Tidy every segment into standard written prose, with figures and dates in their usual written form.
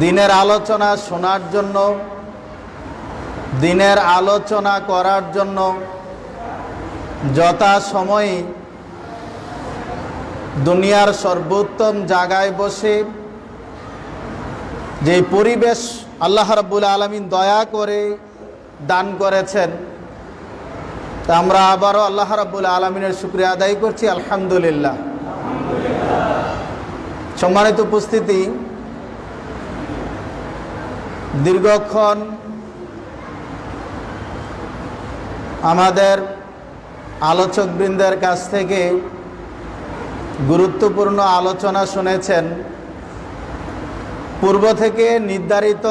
দিনের আলোচনা শোনার জন্য, দিনের আলোচনা করার জন্য যথাসময়ে দুনিয়ার সর্বোত্তম জায়গায় বসে যে পরিবেশ আল্লাহ রাব্বুল আলামিন দয়া করে দান করেছেন, তা আমরা আবারও আল্লাহ রাব্বুল আলামিনের শুকরিয়া আদায় করছি, আলহামদুলিল্লাহ। সম্মানিত উপস্থিতি, দীর্ঘক্ষণ আমাদের আলোচকবৃন্দের কাছ থেকে গুরুত্বপূর্ণ আলোচনা শুনেছেন। পূর্ব থেকে নির্ধারিত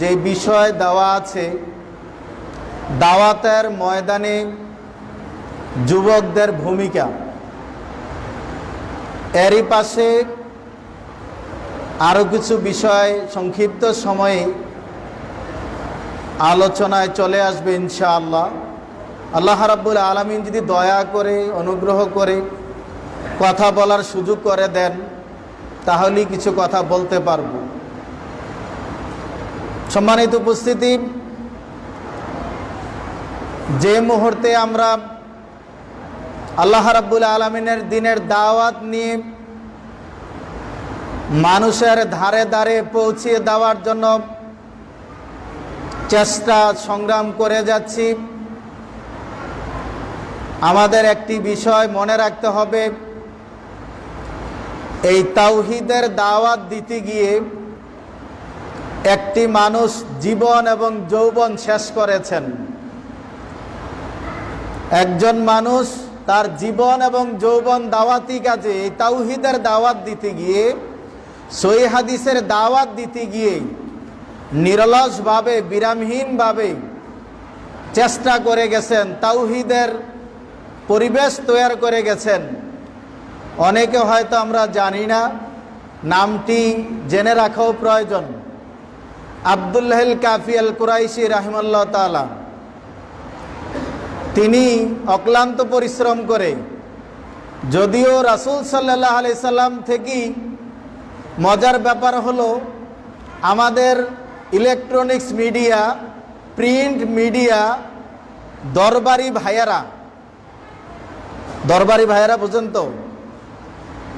যে বিষয় দেওয়া আছে, দাওয়াতের ময়দানে যুবকদের ভূমিকা, এরই পাশে আরও কিছু বিষয় সংক্ষিপ্ত সময়ে আলোচনায় চলে আসবে ইনশাআল্লাহ। আল্লাহ রাব্বুল আলামিন যদি দয়া করে, অনুগ্রহ করে কথা বলার সুযোগ করে দেন, তাহলেই কিছু কথা বলতে পারব। সম্মানিত উপস্থিতি, যে মুহূর্তে আমরা আল্লাহ রাব্বুল আলামিনের দিনের দাওয়াত নিয়ে মানুষের ধারে ধারে পৌঁছে দেওয়ার জন্য চেষ্টা সংগ্রাম করে যাচ্ছি, আমাদের একটি বিষয় মনে রাখতে হবে, এই তাওহীদের দাওয়াত দিতে গিয়ে একটি মানুষ জীবন এবং যৌবন শেষ করেছেন। একজন মানুষ তার জীবন এবং যৌবন দাওয়াতি কাজে, এই তাওহীদের দাওয়াত দিতে গিয়ে, সহিহ হাদিসের দাওয়াত দিতে গিয়ে নিরলসভাবে, বিরামহীনভাবে চেষ্টা করে গেছেন, তাওহীদের পরিবেশ তৈরি করে গেছেন। অনেকে হয়তো আমরা জানি না, নামটি জেনে রাখাও প্রয়োজন। আব্দুল্লাহ আল কাফি আল কুরাইশি রাহিমাহুল্লাহ তাআলা, তিনি অক্লান্ত পরিশ্রম করে, যদিও রাসূল সাল্লাল্লাহু আলাইহি সাল্লাম থেকে মজার ব্যাপার হলো আমাদের ইলেকট্রনিক্স মিডিয়া, প্রিন্ট মিডিয়া, দরবারি ভাইয়েরা বুঝেন তো,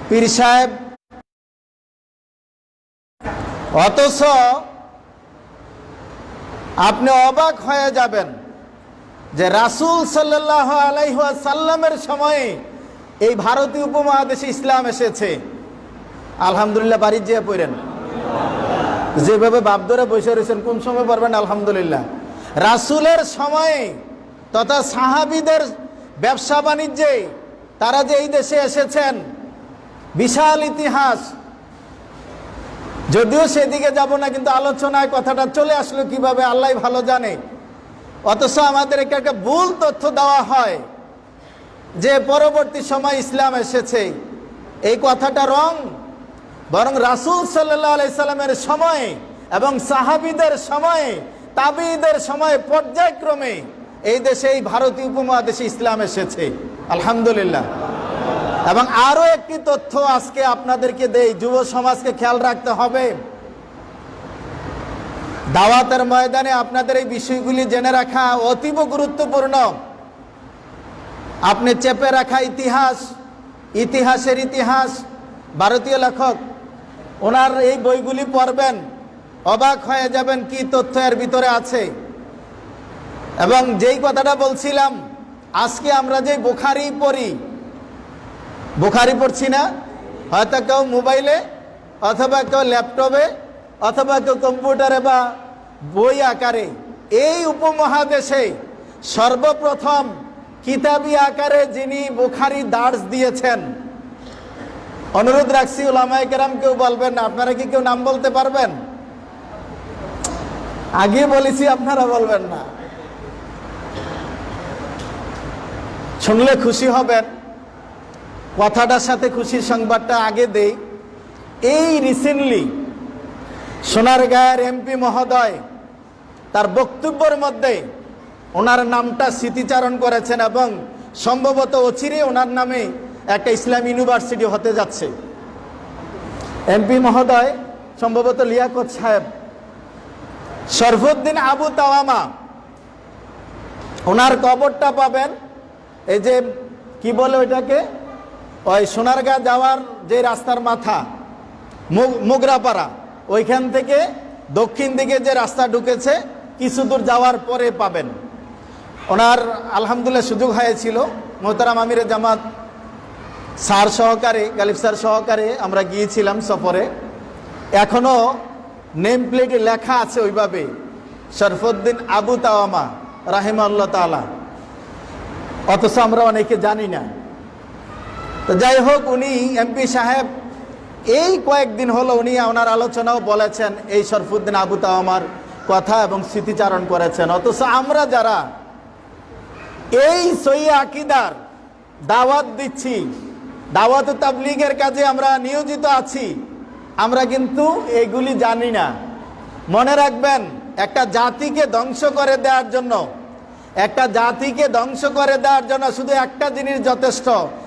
পীর সাহেব, অথচ আপনি অবাক হয়ে যাবেন যে রাসূল সাল্লাল্লাহু আলাইহি ওয়াসাল্লামের সময়ে এই ভারতীয় উপমহাদেশে ইসলাম এসেছে। আলহামদুলিল্লাহ বাড়ি যেয়ে পড়েন, যেভাবে বাপ ধরে বসে রয়েছেন, কোন সময় পড়বেন আলহামদুলিল্লাহ। রাসূলের সময়ে তথা সাহাবীদের ব্যবসা বাণিজ্যে তারা যে এই দেশে এসেছেন, বিশাল ইতিহাস। যদিও সেদিকে যাব না, কিন্তু আলোচনায় কথাটা চলে আসলো কিভাবে আল্লাহ ভালো জানে। অথচ আমাদের একটা ভুল তথ্য দেওয়া হয় যে পরবর্তী সময় ইসলাম এসেছে, এই কথাটা রং। বরং রাসূল সাল্লাল্লাহু আলাইহি সাল্লামের সময়ে এবং সাহাবীদের সময়ে, তাবিঈদের সময়ে পর্যায়ক্রমে এই দেশে, এই ভারতীয় উপমহাদেশে ইসলাম এসেছে, আলহামদুলিল্লাহ। এবং আরো একটি তথ্য আজকে আপনাদেরকে দেই, যুব সমাজকে খেয়াল রাখতে হবে। দাওয়াতের ময়দানে আপনাদের এই বিষয়গুলি জেনে রাখা অতীব গুরুত্বপূর্ণ। আপনি চেপে রাখা ইতিহাসের ইতিহাস, ভারতীয় লেখক, ওনার এই বইগুলি পড়বেন, অবাক হয়ে যাবেন কি তথ্য এর ভিতরে আছে। এবং যেই কথাটা বলছিলাম, আজকে আমরা যে বুখারি পড়ছি না, হয়তো কেউ মোবাইলে, অথবা কেউ ল্যাপটপে, অথবা কেউ কম্পিউটারে বা বই আকারে। এই উপমহাদেশে সর্বপ্রথম কিতাবি আকারে যিনি বুখারি দার্স দিয়েছেন, অনুরোধ রাখছি উলামায়ে কেরাম কেউ বলবেন না, আপনারা কি কেউ নাম বলতে পারবেন? আগে বলেছি, আপনারা বলবেন না, শুনলে খুশি হবেন। কথাটার সাথে খুশির সংবাদটা আগে দেই। এই রিসেন্টলি সোনারগাঁয়ের এমপি মহোদয় তার বক্তব্যের মধ্যে ওনার নামটা স্মৃতিচারণ করেছেন, এবং সম্ভবত অচিরে ওনার নামে একটা ইসলাম ইউনিভার্সিটি হতে যাচ্ছে। এমপি মহোদয় সম্ভবত লিয়াকত সাহেব, শরফুদ্দিন আবু তাওয়ামা, ওনার কবরটা পাবেন এই যে কি বলে ওইটাকে, ওই সোনারগাঁ যাওয়ার যে রাস্তার মাথা মোগরাপাড়া, ওইখান থেকে দক্ষিণ দিকে যে রাস্তা ঢুকেছে কিছু দূর যাওয়ার পরে পাবেন। ওনার আলহামদুলিল্লাহ সুযোগ হয়েছিল মোহতারাম আমিরে জামাত স্যার সহকারে, গালিব স্যার সহকারে আমরা গিয়েছিলাম সফরে। এখনও নেম প্লেটে লেখা আছে ওইভাবে, শরফুদ্দিন আবু তাওয়ামা রাহিমাহুল্লাহ তাআলা, অথচ আমরা অনেকে জানি না। তো যাই হোক, উনি এমপি সাহেব এই কয়েকদিন হলো উনি ওনার আলোচনাও বলেছেন এই শরফুদ্দিন আবু তাওয়ামার কথা এবং স্মৃতিচারণ করেছেন। অথচ আমরা যারা এই সহি আকীদার দাওয়াত দিচ্ছি, দাওয়াত ও তাবলীগের কাজে আমরা নিয়োজিত আছি, আমরা কিন্তু এগুলি জানি না। মনে রাখবেন, একটা জাতিকে ধ্বংস করে দেওয়ার জন্য, একটা জাতিকে ধ্বংস করে দেওয়ার জন্য শুধু একটা জিনিস যথেষ্ট,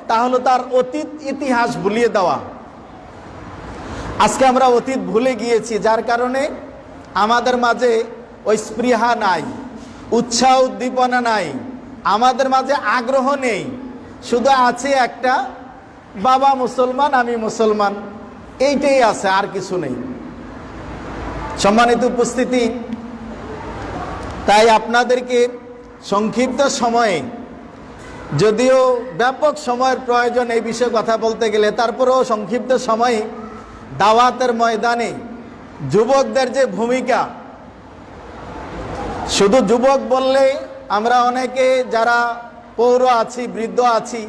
তা হলো তার অতীত ইতিহাস ভুলিয়ে দেওয়া। আজকে আমরা অতীত ভুলে গিয়েছি, যার কারণে আমাদের মাঝে ওই স্পৃহা নাই, উৎসাহ উদ্দীপনা নাই, আমাদের মাঝে আগ্রহ নেই। শুধু আছে একটা, বাবা মুসলমান আমি মুসলমান, এইটাই আছে, আর কিছু নেই। সম্মানিত উপস্থিতি, তাই আপনাদেরকে সংক্ষিপ্ত সময়ে, যদিও ব্যাপক সময়ের প্রয়োজন এই বিষয়ে কথা বলতে গেলে, তারপরেও সংক্ষিপ্ত সময়ে দাওয়াতের ময়দানে যুবকদের যে ভূমিকা, শুধু যুবক বললে আমরা অনেকে যারা পৌর আছি, বৃদ্ধ আছি,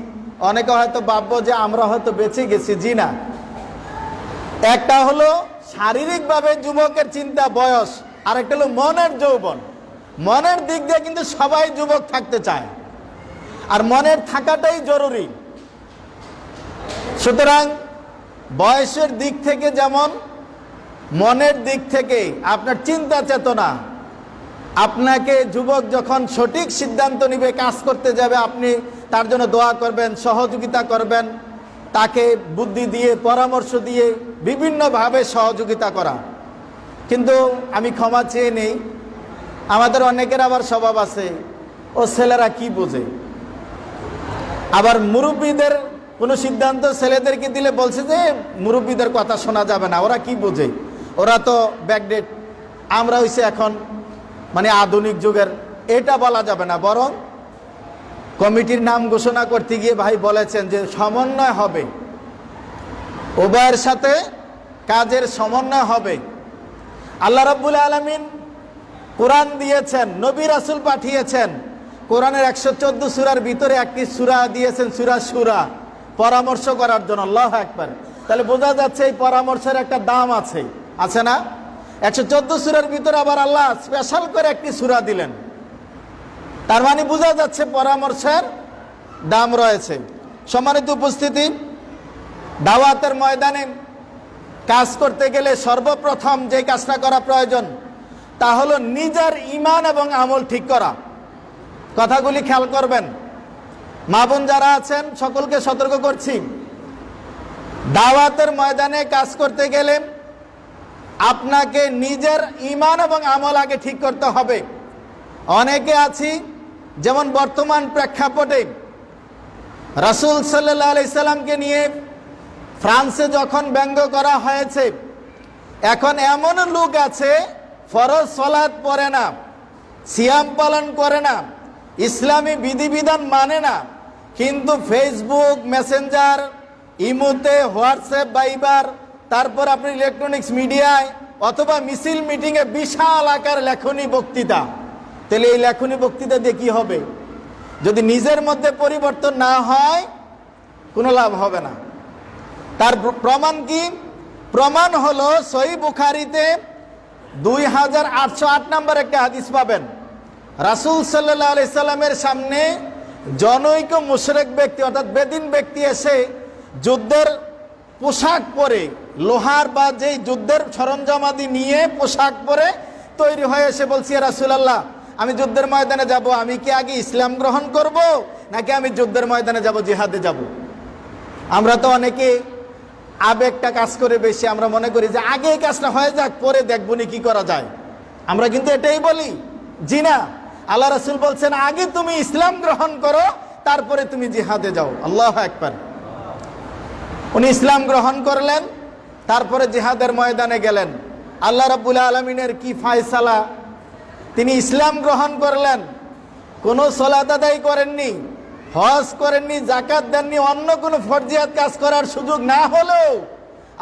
অনেকে হয়তো ভাববো যে আমরা হয়তো বেঁচে গেছি। জি না, একটা হলো শারীরিকভাবে যুবকের চিন্তা বয়স, আর একটা হলো মনের যৌবন। মনের দিক দিয়ে কিন্তু সবাই যুবক থাকতে চায়, আর মনের থাকাটাই জরুরি। সুতরাং বয়সের দিক থেকে যেমন, মনের দিক থেকে আপনার চিন্তা চেতনা, আপনাকে যুবক যখন সঠিক সিদ্ধান্ত নিবে, কাজ করতে যাবে, আপনি তার জন্য দোয়া করবেন, সহযোগিতা করবেন, তাকে বুদ্ধি দিয়ে, পরামর্শ দিয়ে বিভিন্নভাবে সহযোগিতা করা। কিন্তু আমি ক্ষমা চেয়ে নেই, আমাদের অনেকের আবার স্বভাব আছে, ও ছেলেরা কি বোঝে। আবার মুরব্বীদের কোনো সিদ্ধান্ত ছেলেদেরকে দিলে বলছে যে মুরব্বীদের কথা শোনা যাবে না, ওরা কি বোঝে, ওরা তো ব্যাকডেট, আমরা হইছে এখন মানে আধুনিক যুগের, এটা বলা যাবে না। বরং কমিটির নাম ঘোষণা করতে গিয়ে ভাই বলেছেন যে সমন্বয় হবে, উভয়ের সাথে কাজের সমন্বয় হবে। আল্লাহ রাব্বুল আলামিন কোরআন দিয়েছেন, নবী রাসূল পাঠিয়েছেন, কোরআনের 114 সূরার ভিতরে একটি সূরা দিয়েছেন, সূরা শূরা, পরামর্শ করার জন্য। আল্লাহু আকবার। তাহলে বোঝা যাচ্ছে এই পরামর্শের একটা দাম আছে, আছে না? 114 সূরার ভিতরে আবার আল্লাহ স্পেশাল করে একটি সূরা দিলেন, তার মানে বোঝা যাচ্ছে পরামর্শের দাম রয়েছে। সম্মানিত উপস্থিতি, দাওয়াতের ময়দানে কাজ করতে গেলে সর্বপ্রথম যে কাজটা করা প্রয়োজন, তা হলো নিজের ঈমান এবং আমল ঠিক করা। কথাগুলি খেয়াল করবেন, মা বোন যারা আছেন সকলকে সতর্ক করছি, দাওয়াতের ময়দানে কাজ করতে গেলে আপনাকে নিজের ঈমান এবং আমল আগে ঠিক করতে হবে। অনেকে আছি, যেমন বর্তমান প্রেক্ষাপটে রাসূল সাল্লাল্লাহু আলাইহি সাল্লামকে নিয়ে ফ্রান্সে যখন ব্যঙ্গ করা হয়েছে, এখন এমন লোক আছে ফরজ সালাত পড়ে না, সিয়াম পালন করে না, ইসলামী বিধিবিধান মানে না, কিন্তু ফেসবুক, মেসেঞ্জার, ইমোতে, হোয়াটসঅ্যাপ, ভাইবার, তারপর আপনি ইলেকট্রনিক্স মিডিয়ায় অথবা মিছিল মিটিংয়ে বিশাল আকার লেখনী বক্তৃতা। তাহলে এই লেখনী বক্তৃতা দিয়ে কি হবে? যদি নিজের মধ্যে পরিবর্তন না হয় কোনো লাভ হবে না। তার প্রমাণ কি? প্রমাণ হলো সহিহ বুখারীতে 2808 নম্বর একটা হাদিস পাবেন। রাসূল সাল্লাল্লাহু আলাইহি সাল্লামের সামনে জনৈক মুশরিক ব্যক্তি অর্থাৎ বেদিন ব্যক্তি এসে যুদ্ধের পোশাক পরে, লোহার বা যেই যুদ্ধের সরঞ্জামাদি নিয়ে পোশাক পরে তৈরি হয়ে এসে বলছি, ইয়া রাসূলুল্লাহ, আমি যুদ্ধের ময়দানে যাব, আমি কি আগে ইসলাম গ্রহণ করব নাকি আমি যুদ্ধের ময়দানে যাব, জিহাদে যাব? আমরা তো অনেকে আবেগটা কাজ করে বেশি, আমরা মনে করি যে আগে এই কাজটা হয়ে যাক, পরে দেখবো নি কি করা যায়। আমরা কিন্তু এটাই বলি, জি না। আল্লাহ রাসূল বলছেন আগে তুমি ইসলাম গ্রহণ করো, তারপরে তুমি জিহাদে যাও। আল্লাহু আকবার। উনি ইসলাম গ্রহণ করলেন, তারপরে জিহাদের ময়দানে গেলেন। আল্লাহ রাব্বুল আলামিনের কি ফয়সালা, তিনি ইসলাম গ্রহণ করলেন, কোনো সালাত আদায় করেননি, হজ করেননি, যাকাত দেননি, অন্য কোনো ফরজিয়াত কাজ করার সুযোগ না হলেও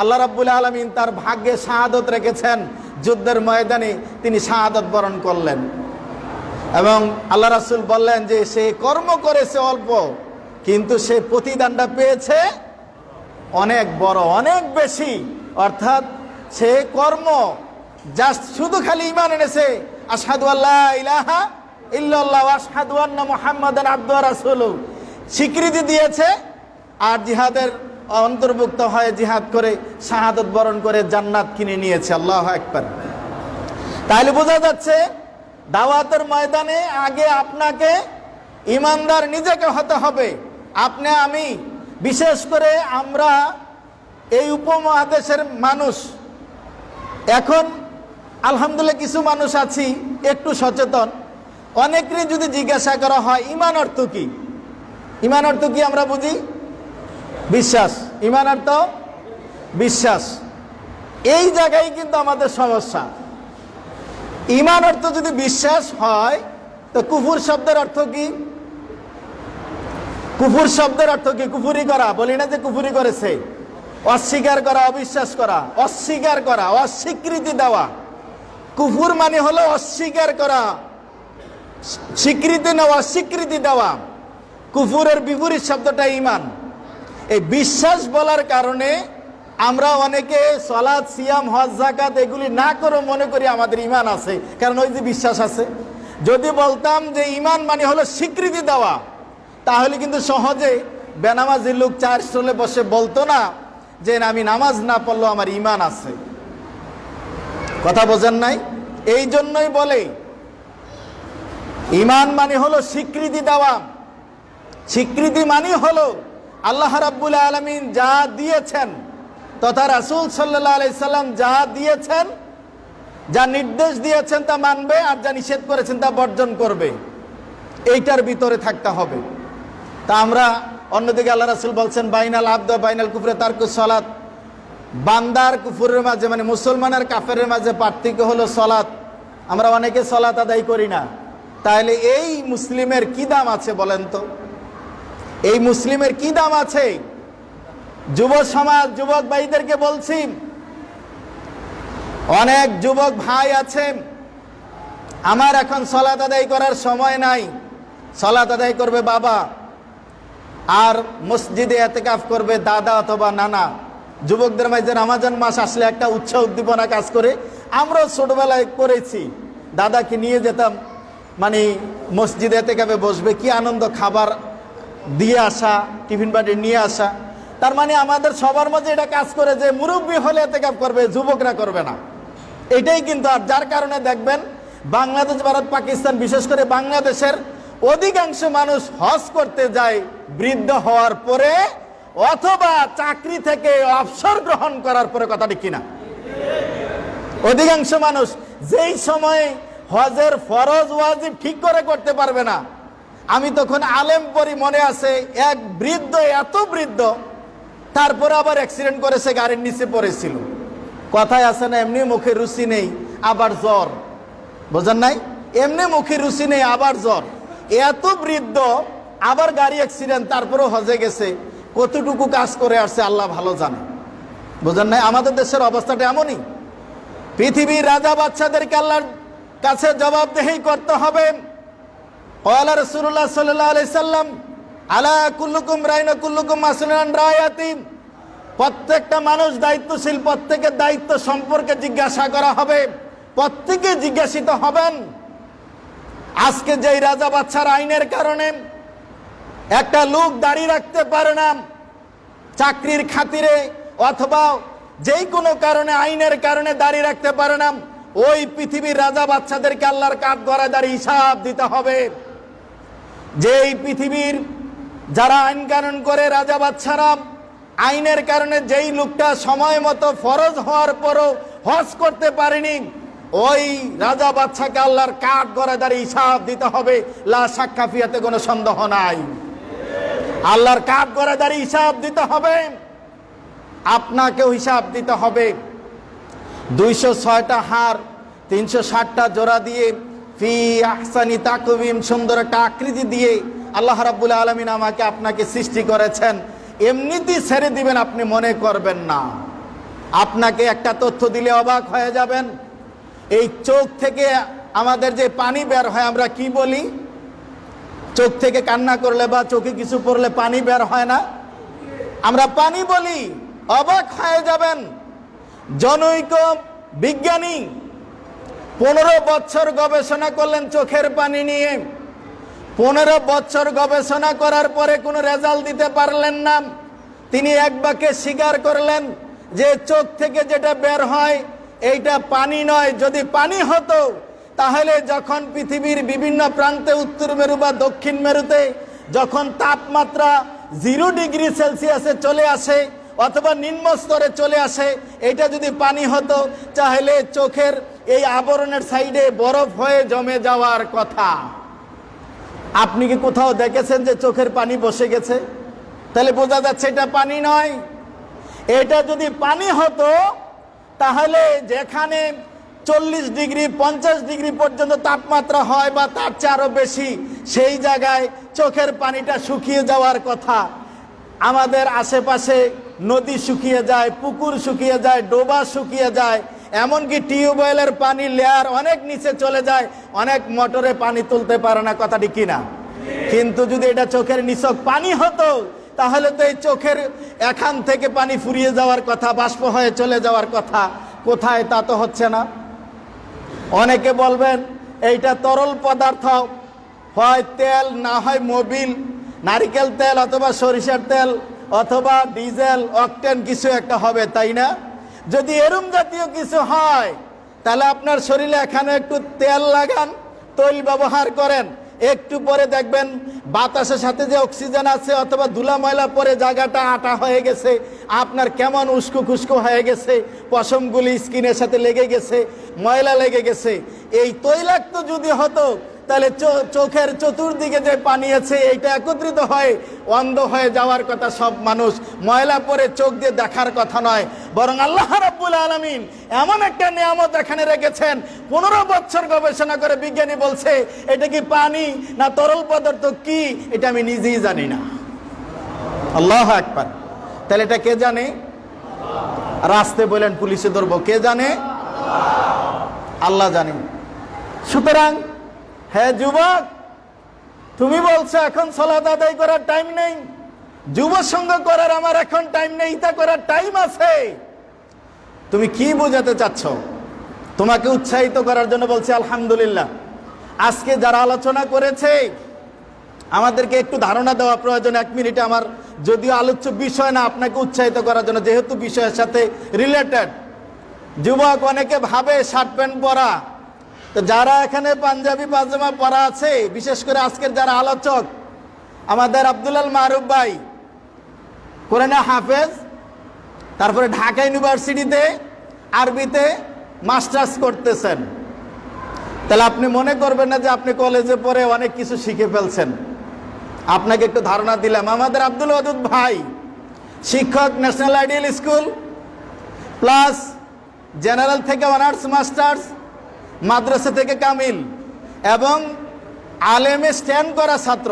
আল্লাহ রাব্বুল আলামিন তার ভাগ্যে শাহাদত রেখেছেন। যুদ্ধের ময়দানে তিনি শাহাদত বরণ করলেন এবং আল্লাহ রাসূল বললেন যে সে কর্ম করেছে অল্প, কিন্তু সে প্রতিদানটা পেয়েছে অনেক বড়, অনেক বেশি। অর্থাৎ সে কর্ম জাস্ট শুধু খালি ঈমান এনেছে, আশহাদু আল্লা ইলাহা ইল্লাল্লাহ ওয়া আশহাদু আন্না মুহাম্মাদান আবদুহু ওয়া রাসূলুহু স্বীকৃতি দিয়েছে, আর জিহাদের অন্তর্ভুক্ত হয়ে জিহাদ করে শাহাদত বরণ করে জান্নাত কিনে নিয়েছে। আল্লাহু আকবার। তাহলে বোঝা যাচ্ছে দাওয়াতের ময়দানে আগে আপনাকে ইমানদার নিজেকে হতে হবে। আপনি আমি, বিশেষ করে আমরা এই উপমহাদেশের মানুষ, এখন আলহামদুলিল্লাহ কিছু মানুষ আছি একটু সচেতন। অনেকেরই যদি জিজ্ঞাসা করা হয় ঈমান অর্থ কি, ঈমান অর্থ কি আমরা বুঝি বিশ্বাস, ঈমান অর্থ বিশ্বাস। এই জায়গায় কিন্তু আমাদের সমস্যা। ঈমান অর্থ যদি বিশ্বাস হয়, তো কুফর শব্দের অর্থ কি? কুফর শব্দের অর্থ কি? কুফরি করা, বলি না যে কুফরি করেছে, অস্বীকার করা, অবিশ্বাস করা, অস্বীকার করা, অস্বীকৃতি দেওয়া। কুফর মানে হলো অস্বীকার করা, স্বীকৃতি নেওয়া, স্বীকৃতি দেওয়া। কুফরের বিপরীত শব্দটা ঈমান। এই বিশ্বাস বলার কারণে আমরা অনেকে সালাত, সিয়াম, হজ, যাকাত এগুলি না করে মনে করি আমাদের ঈমান আছে, কারণ ওই যে বিশ্বাস আছে। যদি বলতাম যে ঈমান মানে হলো স্বীকৃতি দেওয়া, তাহলে কিন্তু সহজে বেনামাজি লোক চার স্টলে বসে বলতো না যে আমি নামাজ না পড়লেও আমার ঈমান আছে। কথা বোঝেন নাই? এই জন্যই বলে ঈমান মানে হলো স্বীকৃতি দেওয়া। স্বীকৃতি মানে হলো আল্লাহ রাব্বুল আলামিন যা দিয়েছেন তথা রাসূল সাল্লাল্লাহু আলাইহি সাল্লাম যা দিয়েছেন, যা নির্দেশ দিয়েছেন তা মানবে, আর যা নিষেধ করেছেন তা বর্জন করবে। এইটার ভিতরে থাকতে হবে। তা আমরা অন্যদিকে আল্লাহ রাসূল বলছেন বাইনাল আবদ বাইনাল কুফরে তারকুস সালাত, বান্দার কুফরের মাঝে মানে মুসলমানের কাফেরের মাঝে পার্থক্য হলো সালাত। আমরা অনেকে সালাত আদায় করি না। তাহলে এই মুসলিমের কি দাম আছে বলেন তো? এই মুসলিমের কি দাম আছে? যুব সমাজ, যুবক ভাইদেরকে বলছি, অনেক যুবক ভাই আছেন আমার এখন সালাত আদায় করার সময় নাই, সালাত আদায় করবে বাবা, আর মসজিদে ইতিকাফ করবে দাদা অথবা নানা। যুবকদের মাঝে রমজান মাস আসলে একটা উৎসাহ উদ্দীপনা কাজ করে। আমরাও ছোটবেলায় করেছি, দাদাকে নিয়ে যেতাম, মানে মসজিদে ইতিকাফে বসবে, কি আনন্দ, খাবার দিয়ে আসা, টিফিন বাটি নিয়ে আসা। তার মানে আমাদের সবার মাঝে এটা কাজ করে যে মুরব্বী হলে ইতিকাফ করবে, যুবকরা করবে না। এটাই কিন্তু, আর যার কারণে দেখবেন বাংলাদেশ, ভারত, পাকিস্তান, বিশেষ করে বাংলাদেশের অধিকাংশ মানুষ হজ করতে যায় বৃদ্ধ হওয়ার পরে অথবা চাকরি থেকে অবসর গ্রহণ করার পরে। কথা ঠিক কিনা? অধিকাংশ মানুষ যেই সময় হজের ফরজ ওয়াজিব ঠিক করে করতে পারবে না। আমি তখন আলেম পড়ি, মনে আছে এক বৃদ্ধ, এত বৃদ্ধ, তারপরে আবার অ্যাক্সিডেন্ট করেছে, গাড়ির নিচে পড়েছিল। কথায় আছে না, এমনি মুখে রুচি নেই আবার জ্বর। বোঝেন নাই? এমনি মুখে রুচি নেই আবার জ্বর। এত বৃদ্ধ, আবার গাড়ি অ্যাক্সিডেন্ট, তারপরেও হজে গেছে। কতটুকু কাজ করে আসছে আল্লাহ ভালো জানে। বোঝেন নাই? আমাদের দেশের অবস্থাটা এমনই। পৃথিবীর রাজা বাচ্চাদেরকে আল্লাহর কাছে জবাবদেহি করতে হবে। ক্বালা রাসূলুল্লাহ সাল্লাল্লাহু আলাইহি সাল্লাম, আলা কুল্লুকুম রাইন ওয়া কুল্লুকুম মাসউলুন আন রায়াতিন। প্রত্যেকটা মানুষ দায়িত্বশীল, প্রত্যেকের দায়িত্ব সম্পর্কে জিজ্ঞাসা করা হবে, প্রত্যেকে জিজ্ঞাসিত হবেন। আজকে যেই রাজা বাচ্চার আইনের কারণে একটা লোক দাড়ি রাখতে পারে না, চাকরির খাতিরে অথবা যেই কোনো কারণে, আইনের কারণে দাড়ি রাখতে পারে না, ওই পৃথিবীর রাজা বাচ্চাদেরকে আল্লাহর কাঠ গড়ায় দাঁড়িয়ে হিসাব দিতে হবে। যেই পৃথিবীর যারা আইন কানুন করে, রাজা বাচ্চারা আইনের কারণে যেই লোকটা সময় মতো ফরজ হওয়ার পরও হজ করতে পারেনি, ওই রাজা বাদশাকে আল্লাহর কাঠ গড়াদারি হিসাব দিতে হবে, লা সাক্কাফিয়াতে কোনো সন্দেহ নাই। আল্লাহর কাঠ গড়াদারি হিসাব দিতে হবে, আপনাকেও হিসাব দিতে হবে। 206টা হাড় 360টা জোড়া দিয়ে ফি আহসানি তাকওয়িম, সুন্দর একটা আকৃতি দিয়ে আল্লাহ রাব্বুল আলামিন আমাকে আপনাকে সৃষ্টি করেছেন। এমনিতেই ছেড়ে দিবেন আপনি মনে করবেন না। আপনাকে একটা তথ্য দিলে অবাক হয়ে যাবেন। এই চোখ থেকে আমাদের যে পানি বের হয়, আমরা কি বলি? চোখ থেকে কান্না করলে বা চোখে কিছু পড়লে পানি বের হয় না, আমরা পানি বলি। অবাক হয়ে যাবেন, জনৈক বিজ্ঞানী 15 বছর গবেষণা করলেন চোখের পানি নিয়ে। 15 বছর গবেষণা করার পরে কোনো রেজাল্ট দিতে পারলেন না। তিনি এক বাক্যে স্বীকার করলেন যে চোখ থেকে যেটা বের হয় এইটা পানি নয়। যদি পানি হতো তাহলে যখন পৃথিবীর বিভিন্ন প্রান্তে, উত্তর মেরু বা দক্ষিণ মেরুতে যখন তাপমাত্রা 0 ডিগ্রি সেলসিয়াসে চলে আসে অথবা নিম্ন স্তরে চলে আসে, এটা যদি পানি হতো তাহলে চোখের এই আবরণের সাইডে বরফ হয়ে জমে যাওয়ার কথা। আপনি কি কোথাও দেখেছেন যে চোখের পানি বসে গেছে? তাহলে বোঝা যাচ্ছে এটা পানি নয়। এটা যদি পানি হতো তাহলে যেখানে 40 ডিগ্রি 50 ডিগ্রি পর্যন্ত তাপমাত্রা হয় বা তার চেয়ে আরো বেশি, সেই জায়গায় চোখের পানিটা শুকিয়ে যাওয়ার কথা। আমাদের আশেপাশে নদী শুকিয়ে যায়, পুকুর শুকিয়ে যায়, ডোবা শুকিয়ে যায়, এমনকি টিউবওয়েলের পানি লেয়ার অনেক নিচে চলে যায়, অনেক মোটরে পানি তুলতে পারে না, কথাটি কিনা? কিন্তু যদি এটা চোখের নিছক পানি হতো তাহলে তো এই চোখের এখান থেকে পানি ফুরিয়ে যাওয়ার কথা, বাষ্প হয়ে চলে যাওয়ার কথা। কোথায়? তা তো হচ্ছে না। অনেকে বলবেন এইটা তরল পদার্থ, হয় তেল না হয় মোবিল, নারিকেল তেল অথবা সরিষার তেল অথবা ডিজেল, অকটেন কিছু একটা হবে, তাই না? যদি এরম জাতীয় কিছু হয় তাহলে আপনার শরীরে এখানে একটু তেল লাগান, তৈল ব্যবহার করেন, একটু পরে দেখবেন বাতাসের সাথে যে অক্সিজেন আছে অথবা ধুলা ময়লা পরে জায়গাটা আটা হয়ে গেছে, আপনার কেমন উস্কো খুস্কো হয়ে গেছে, পশমগুলি স্কিনের সাথে লেগে গেছে, ময়লা লেগে গেছে। এই তৈলাক্ত যদি হতো তাহলে চোখের চতুর্দিকে যে পানি আছে এইটা একত্রিত হয় অন্ধ হয়ে যাওয়ার কথা সব মানুষ। ময়লা পরে চোখ দিয়ে দেখার কথা নয়, বরং আল্লাহ রাব্বুল আলামিন এমন একটা নিয়ামত এখানে রেখেছেন। 15 বছর গবেষণা করে বিজ্ঞানী বলছে এটা কি পানি না তরল পদার্থ কি এটা আমি নিজেই জানি না। আল্লাহু আকবার। তাহলে এটা কে জানে? রাস্তে বলেন পুলিশে ধরবো, কে জানে? আল্লাহ জানে। সুতরাং হ্যাঁ যুবক, তুমি বলছো এখন সালাত আদায় করার টাইম নেই, যুব সঙ্গ করার আমার এখন টাইম নেই, ইতা করার টাইম আছে। তুমি কি বোঝাতে চাচ্ছ? তোমাকে উৎসাহিত করার জন্য বলছি আলহামদুলিল্লাহ। আজকে যারা আলোচনা করেছে আমাদেরকে একটু ধারণা দেওয়া প্রয়োজন 1 মিনিটে। আমার যদিও আলোচ্য বিষয় না, আপনাকে উৎসাহিত করার জন্য, যেহেতু বিষয়ের সাথে রিলেটেড। যুবক অনেকে ভাবে শার্ট প্যান্ট পরা, তো যারা এখানে পাঞ্জাবি পাজামা পরা আছে, বিশেষ করে আজকের যারা আলোচক, আমাদের আব্দুল আল মারুফ ভাই কোরআনে হাফেজ, তারপরে ঢাকা ইউনিভার্সিটিতে আরবিতে মাস্টার্স করতেছেন। তাহলে আপনি মনে করবেন না যে আপনি কলেজে পড়ে অনেক কিছু শিখে ফেলছেন। আপনাকে একটু ধারণা দিলাম। আমাদের আব্দুল ওয়াদুদ ভাই শিক্ষক, national ideal school plus general থেকে অনার্স মাস্টার্স, মাদ্রাসা থেকে কামিল এবং আলেমে স্ট্যান্ড করা ছাত্র,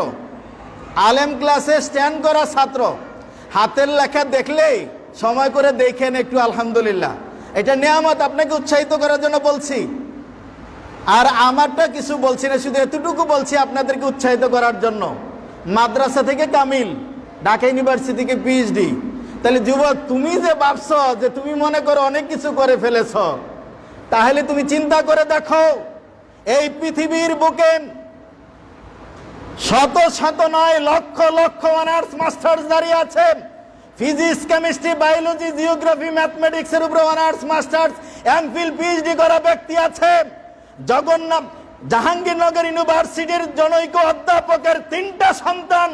আলেম ক্লাসে স্ট্যান্ড করা ছাত্র। হাতের লেখা দেখলেই সময় করে দেখেন একটু, আলহামদুলিল্লাহ। এটা নিয়ামত, আপনাকে উৎসাহিত করার জন্য বলছি। আর আমারটা কিছু বলছি না, শুধু এতটুকু বলছি আপনাদেরকে উৎসাহিত করার জন্য। মাদ্রাসা থেকে কামিল, ঢাকা ইউনিভার্সিটি থেকে পিএইচডি। তাহলে যুবক, তুমি যে ভাবছ যে তুমি মনে করো অনেক কিছু করে ফেলেছ, তাহলে তুমি চিন্তা করে দেখো এই পৃথিবীর বুকে শত শত নয় লক্ষ লক্ষ অনার্স মাস্টার্স দাঁড়িয়ে আছেন। Physics, chemistry, biology, geography, mathematics এর উপরে অনার্স মাস্টার্স, এমফিল, পিএইচডি করা ব্যক্তি আছে। জাহাঙ্গীরনগর ইউনিভার্সিটির জনৈক অধ্যাপকের 3টা সন্তান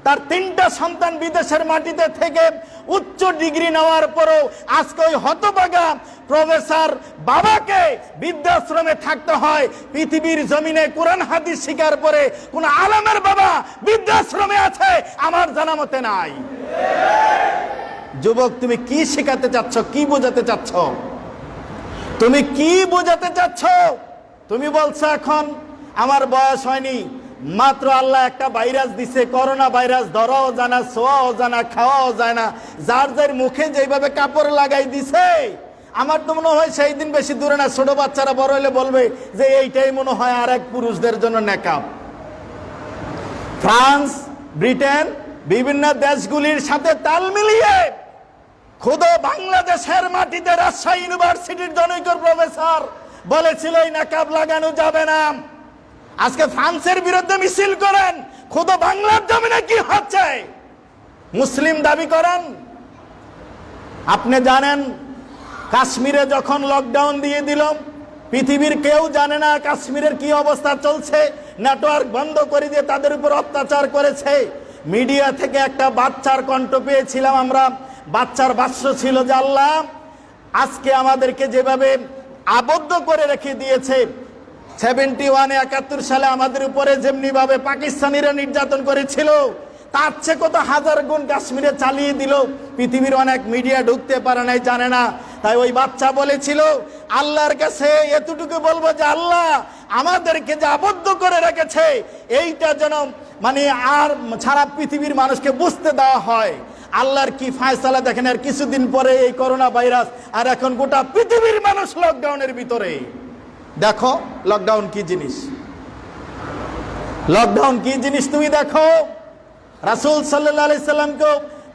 তার 3টা সন্তান বিদেশের মাটিতে থেকে উচ্চ ডিগ্রি নেওয়ার পরও আজকে ওই হতভাগা প্রফেসর বাবাকে বৃদ্ধাশ্রমে থাকতে হয়। পৃথিবীর জমিনে কোরআন হাদিস শিকার পরে কোন আলেমের বাবা বৃদ্ধাশ্রমে আছে আমার জানা মতে নাই। যুবক, তুমি কি শেখাতে চাচ্ছ, কি বোঝাতে চাচ্ছ? তুমি কি বোঝাতে চাচ্ছ? তুমি বলছো এখন আমার বয়স হয়নি, মাত্র আল্লাহ একটা ভাইরাস দিছে, করোনা ভাইরাস, ধরাও জানা, ছোঁয়াও জানা, খাওয়াও যায় না, যার যার মুখে যেভাবে কাপড় লাগাই দিছে, আমার তো মনে হয় সেই দিন বেশি দূরে না, ছোট বাচ্চারা বড় হলে বলবে যে এইটাই মনে হয় আর এক পুরুষদের জন্য নেকাব। ফ্রান্স, ব্রিটেন, বিভিন্ন দেশগুলির সাথে তাল মিলিয়ে খুদ বাংলাদেশের মাটিতে রাজশাহী ইউনিভার্সিটির জনৈক প্রফেসর বলেছিল এই নেকাব লাগানো যাবে না। আজকে ফ্রান্সের বিরুদ্ধে মিছিল করেন, খুদ বাংলার জমিনে কি হচ্ছে? মুসলিম দাবি করেন। আপনি জানেন কাশ্মীরে যখন লকডাউন দিয়ে দিল, পৃথিবীর কেউ জানে না কাশ্মীরের কি অবস্থা চলছে, নেটওয়ার্ক বন্ধ করে দিয়ে তাদের উপর অত্যাচার করেছে। মিডিয়া থেকে একটা বাচ্চার কণ্ঠ পেয়েছিলাম আমরা, বাচ্চার ভাষ্য ছিল যে আল্লাহ আজকে আমাদেরকে যেভাবে আবদ্ধ করে রেখে দিয়েছে, 71 সালে আমাদের উপরে যেমনি ভাবে পাকিস্তানিরা নির্যাতন করেছিল, তার চেয়ে কত হাজার গুণ কাশ্মীরে চালিয়ে দিল। পৃথিবীর অনেক মিডিয়া ঢুকতে পারে নাই, জানে না। তাই ওই বাচ্চা বলেছিল আল্লাহর কাছে এতটুকু বলবো যে আল্লাহ আমাদেরকে যে আবদ্ধ করে রেখেছে এইটা যেন মানে আর সারা পৃথিবীর মানুষকে বুঝতে দেওয়া হয়। আল্লাহর কি ফায়সালা দেখেন, আর কিছুদিন পরে এই করোনা ভাইরাস, আর এখন গোটা পৃথিবীর মানুষ লকডাউনের ভিতরে। দেখো লকডাউন কি জিনিস, লকডাউন কি জিনিস তুমি দেখো। রাসূল সাল্লাল্লাহু আলাইহি সাল্লামকে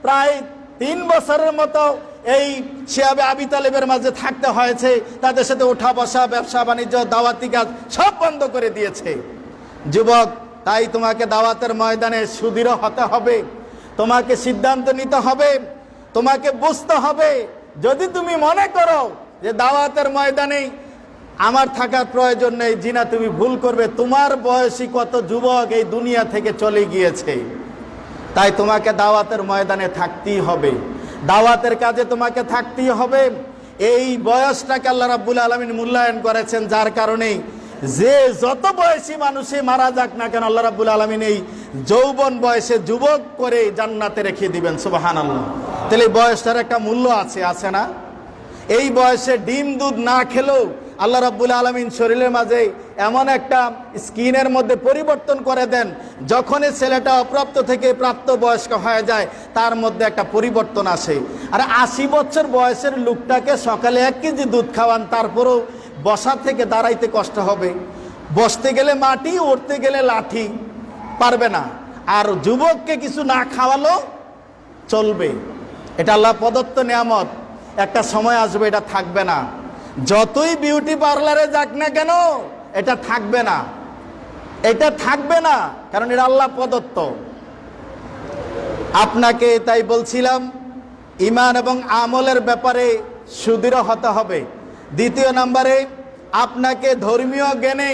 প্রায় 3 বছরের মতো এই শিয়াবে আবি তালেবের মাঝে থাকতে হয়েছে, তাদের সাথে ওঠা বসা, ব্যবসা বাণিজ্য, দাওয়াতি কাজ সব বন্ধ করে দিয়েছে। যুবক, তাই তোমাকে দাওয়াতের ময়দানে সুদৃঢ় হতে হবে, তোমাকে সিদ্ধান্ত নিতে হবে, তোমাকে বুঝতে হবে। যদি তুমি মনে করো যে দাওয়াতের ময়দানে আমার থাকার প্রয়োজন নেই, জিনা তুমি ভুল করবে। তোমার বয়সী কত যুবক এই দুনিয়া থেকে চলে গিয়েছে, তাই তোমাকে দাওয়াতের ময়দানে থাকতেই হবে, দাওয়াতের কাজে তোমাকে থাকতেই হবে। এই বয়সটাকে আল্লাহ রাব্বুল আলামিন মূল্যায়ন করেছেন, যার কারণে যে যত বয়সী মানুষই মারা যাক না কেন আল্লাহ রাব্বুল আলামিন এই যৌবন বয়সে যুবক করে জান্নাতে রেখে দিবেন। সুবহানাল্লাহ। তাহলে এই বয়সটার একটা মূল্য আছে, আছে না? এই বয়সে ডিম দুধ না খেলেও আল্লাহ রাব্বুল আলামিন শরীরের মাঝে এমন একটা স্কিনের মধ্যে পরিবর্তন করে দেন, যখনই ছেলেটা অপ্রাপ্ত থেকে প্রাপ্ত বয়স্ক হয়ে যায় তার মধ্যে একটা পরিবর্তন আসে। আর 80 বছর বয়সের লোকটাকে সকালে 1 কেজি দুধ খাওয়ান, তারপরেও বসা থেকে দাঁড়াইতে কষ্ট হবে, বসতে গেলে মাটি, উঠতে গেলে লাঠি, পারবে না। আর যুবককে কিছু না খাওয়ালো চলবে। এটা আল্লাহ প্রদত্ত নিয়ামত, একটা সময় আসবে এটা থাকবে না। যতই বিউটি পার্লারে যাক না কেন এটা থাকবে না, এটা থাকবে না, কারণ এটা আল্লাহ প্রদত্ত। আপনাকে তাই বলছিলাম ঈমান এবং আমলের ব্যাপারে সুদৃঢ় হতে হবে। দ্বিতীয় নম্বরে আপনাকে ধর্মীয় জ্ঞানে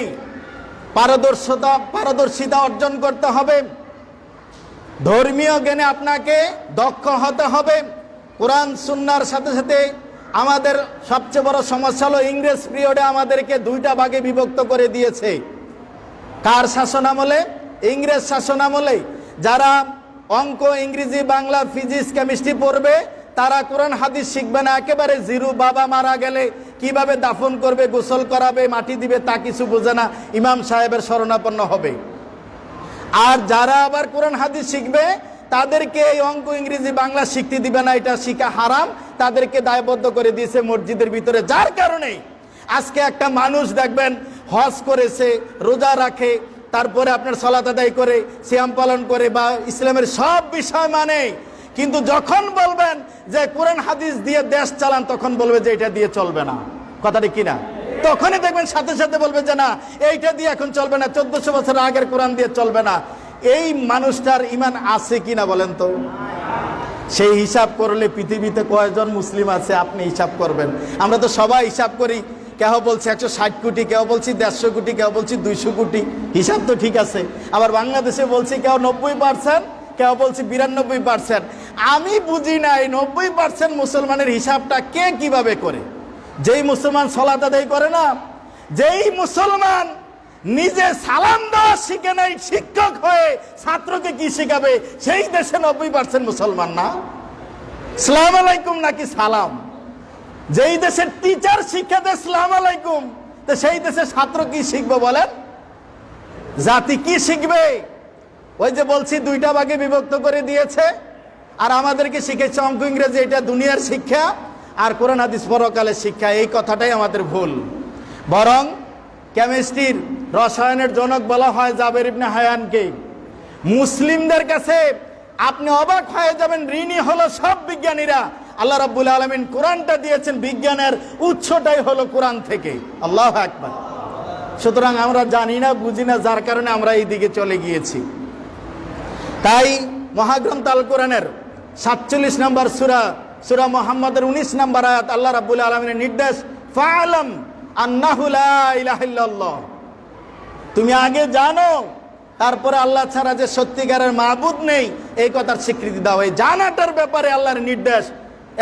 পারদর্শিতা অর্জন করতে হবে। ধর্মীয় জ্ঞানে আপনাকে দক্ষ হতে হবে। কোরআন সুন্নাহর সাথে সাথে আমাদের সবচেয়ে বড় সমস্যা হলো ইংরেজ পিরিয়ডে আমাদেরকে 2টা ভাগে বিভক্ত করে দিয়েছে। কার শাসন আমলে? ইংরেজ শাসন আমলে। যারা অঙ্ক, ইংরেজি, বাংলা, ফিজিক্স, কেমিস্ট্রি পড়বে তারা কোরআন হাদিস শিখবে না, একেবারে জিরো। বাবা মারা গেলে কিভাবে দাফন করবে, গোসল করাবে, মাটি দিবে তা কিছু বোঝে না, ইমাম সাহেবের শরণাপন্ন হবে। আর যারা আবার কোরআন হাদিস শিখবে তাদেরকে এই অঙ্ক, ইংরেজি, বাংলা শিখতে দিবে না, এটা শিখা হারাম, তাদেরকে দায়বদ্ধ করে দিয়েছে মসজিদের ভিতরে। যার কারণে আজকে একটা মানুষ দেখবেন হজ করেছে, রোজা রাখে, তারপরে আপনার সালাত আদায় করে, সিয়াম পালন করে বা ইসলামের সব বিষয় মানে, কিন্তু যখন বলবেন যে কোরআন হাদিস দিয়ে দেশ চালান তখন বলবে যে এটা দিয়ে চলবে না। কথাটা কিনা? তখনই দেখবেন সাথে সাথে বলবে যে না এইটা দিয়ে এখন চলবে না, 1400 বছর আগের কোরআন দিয়ে চলবে না। এই মানুষটার ঈমান আছে কিনা বলেন তো? সেই হিসাব করলে পৃথিবীতে কয়জন মুসলিম আছে আপনি হিসাব করবেন। আমরা তো সবাই হিসাব করি, কেউ বলছে 160 কোটি, কেউ বলছি 150 কোটি, কেউ বলছি 200 কোটি, হিসাব তো ঠিক আছে। আবার বাংলাদেশে বলছি কেউ 90%, কেউ বলছি 92%। আমি বুঝি নাই 90% মুসলমানের হিসাবটা কে কিভাবে করে। যেই মুসলমান সালাত আদায় করে না, যেই মুসলমান নিজে সালাম দেওয়া শিখে নাই, শিক্ষক হয়ে ছাত্রকে কি শিখাবে, সেই দেশে 90% মুসলমান না। সালাম আলাইকুম নাকি সালাম। যেই দেশের টিচার শিক্ষা দেয় সালাম আলাইকুম, তো সেই দেশের ছাত্র কি শিখবে বলেন? জাতি কি শিখবে? ওই যে বলছি দুইটা ভাগে বিভক্ত করে দিয়েছে, আর আমাদেরকে শিখেছে অঙ্ক ইংরেজি, এটা দুনিয়ার শিক্ষা, আর কোরআন হাদিস পরকালের শিক্ষা। এই কথাটাই আমাদের ভুল। বরং কেমিস্ট্রির রসায়নের জনক বলা হয় জাবের ইবনে হায়ানকে। মুসলিমদের কাছে আপনি অবাক হয়ে যাবেন, ঋণী হলো সব বিজ্ঞানীরা। আল্লাহ রাব্বুল আলামিন কোরআনটা দিয়েছেন, বিজ্ঞানের উৎসটাই হলো কোরআন থেকে। আল্লাহু আকবার। সুতরাং আমরা জানি না, বুঝি না, যার কারণে আমরা এই দিকে চলে গিয়েছি। তাই মহাগ্রন্থ আল কোরআনের 47 নম্বর সূরা, সূরা মুহাম্মদের 19 নম্বর আয়াত, আল্লাহ রাব্বুল আলামিনের নির্দেশ, ফাআলাম আন্নাহু লা ইলাহা ইল্লাল্লাহ। তুমি আগে জানো, তারপরে আল্লাহ ছাড়া যে সত্যিকারের মাবুদ নেই, এই কথার স্বীকৃতি দাও। এই জানাটার ব্যাপারে আল্লাহর নির্দেশ।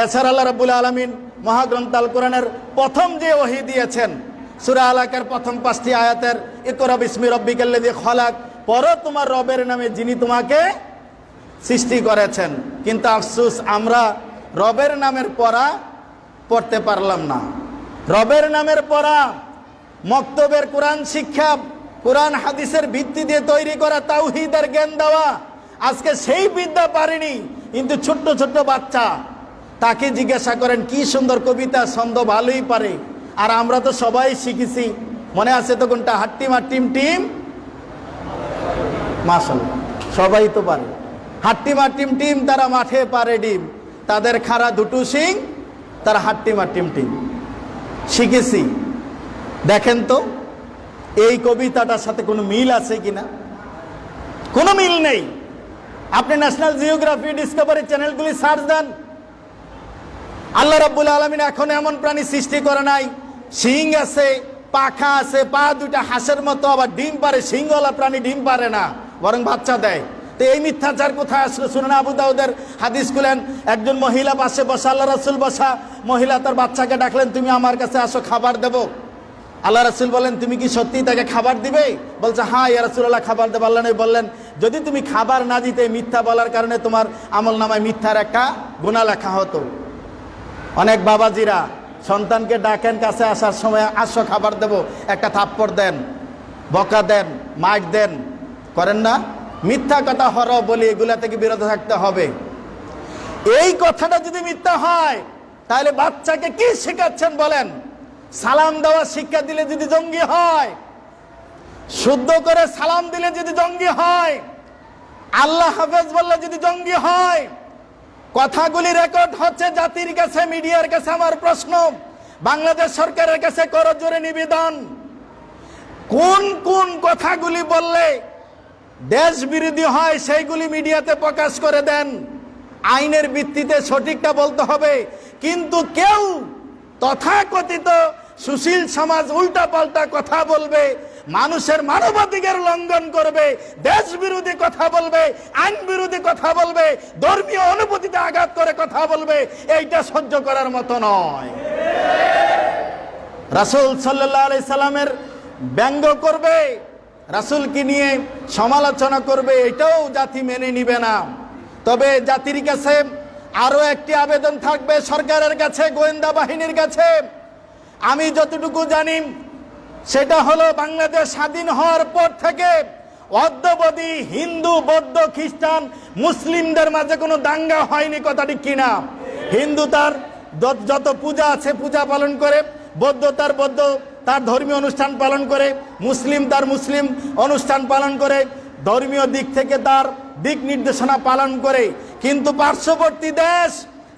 এছাড়া আল্লাহ রাব্বুল আলামিন মহাগ্রন্থ আল কোরআনের প্রথম যে ওহী দিয়েছেন, সূরা আলাকার প্রথম 5টি আয়াতের ইকরা বিসমি রাব্বিকাল্লাযী খলাক, পড়ো তোমার রবের নামে যিনি তোমাকে সৃষ্টি করেছেন। কিন্তু আফসোস, আমরা রবের নামের পড়া পড়তে পারলাম না। রবের নামের পড়া, মক্তবের কোরআন শিক্ষা, কোরআন হাদিসের ভিত্তি দিয়ে তৈরি করা তাওহীদের জ্ঞান দেওয়া, আজকে সেই বিদ্যা পারেনি। কিন্তু ছোট্ট ছোট্ট বাচ্চা, তাকে জিজ্ঞাসা করেন কি সুন্দর কবিতা ছন্দ, ভালোই পারে। আর আমরা তো সবাই শিখেছি, মনে আছে তো কোনটা, হাট্টিমা টিম টিম, মাশাআল্লাহ সবাই তো পারে। হাট্টিমা টিম টিম, তারা মাঠে পারে ডিম, তাদের খাড়া দুটো সিং, তারা হাট্টিমা টিম টিম শিখেছি। দেখেন তো এই কবিতাটার সাথে কোনো মিল আছে কিনা? কোনো মিল নেই। আপনি ন্যাশনাল জিওগ্রাফি, ডিসকভারি চ্যানেলগুলি সার্চ দেন, আল্লাহ রাব্বুল আলামিন এখন এমন প্রাণী সৃষ্টি করে নাই, শিং আছে, পাখা আছে, পা দুটা হাঁসের মতো, আবার ডিম পারে। শিংওয়ালা প্রাণী ডিম পারে না, বরং বাচ্চা দেয়। তো এই মিথ্যাচার কোথায় আসলো? শুনুন, আবু দাউদের হাদিস খুলেন, একজন মহিলা পাশে বসা, আল্লাহ রাসূল বসা, মহিলা তার বাচ্চাকে ডাকলেন, তুমি আমার কাছে আসো, খাবার দেবো। আল্লাহ রাসূল বলেন, তুমি কি সত্যি তাকে খাবার দিবে? বলছে, হ্যাঁ ইয়া রাসূলুল্লাহ, খাবার দেব। আল্লাহ নবী বললেন, যদি তুমি খাবার না দিতে, মিথ্যা বলার কারণে তোমার আমল নামায় মিথ্যার একটা গুনাহ লেখা হতো। অনেক বাবাজিরা সন্তানকে ডাকেন, কাছে আসার সময়, আসো খাবার দেব, একটা থাপ্পড় দেন, বকা দেন, মাইক দেন, করেন না? মিথ্যা কথা হর বলি, এগুলা থেকে বিরত থাকতে হবে। এই কথাটা যদি মিথ্যা হয়, তাহলে বাচ্চাকে কি শেখাচ্ছেন বলেন? সালাম দেওয়া শিক্ষা দিলে যদি জঙ্গি হয়, শুদ্ধ করে সালাম দিলে যদি জঙ্গি হয়, আল্লাহ হাফেজ বললে যদি জঙ্গি হয়, কথাগুলি রেকর্ড হচ্ছে জাতির কাছে, মিডিয়ার কাছে। আমার প্রশ্ন, বাংলাদেশ সরকারের কাছে করজোরে নিবেদন, কোন কোন কথাগুলি বললে দেশ বিরোধী হয় সেইগুলি মিডিয়াতে প্রকাশ করে দেন। আইনের ভিত্তিতে সঠিকটা বলতে হবে। কিন্তু কেউ তথাকথিত সুশীল সমাজ উল্টা পাল্টা কথা বলবে, মানুষের মানবাধিকার লঙ্ঘন করবে, দেশ বিরোধী কথা বলবে, আইন বিরোধী কথা বলবে, ধর্মীয় অনুভূতিতে আঘাত করে কথা বলবে, এইটা সহ্য করার মতো নয়। রাসূল সাল্লাল্লাহু আলাইহি সাল্লামের ব্যঙ্গ করবে, রাসূলকে নিয়ে সমালোচনা করবে, এটাও জাতি মেনে নিবে না। তবে জাতির কাছে আরো একটি আবেদন থাকবে, সরকারের কাছে, গোয়েন্দা বাহিনীর কাছে। আমি যতটুকু জানি সেটা হলো, বাংলাদেশ স্বাধীন হওয়ার পর থেকে অদ্যাবধি হিন্দু, বৌদ্ধ, খ্রিস্টান, মুসলিমদের মাঝে কোনো দাঙ্গা হয়নি। কথা ঠিক কিনা? হিন্দু তার যত পূজা আছে পূজা পালন করে, বৌদ্ধ তার বৌদ্ধ, তার ধর্মীয় অনুষ্ঠান পালন করে, মুসলিম তার মুসলিম অনুষ্ঠান পালন করে, ধর্মীয় দিক থেকে তার দিক নির্দেশনা পালন করে। কিন্তু পার্শ্ববর্তী দেশ,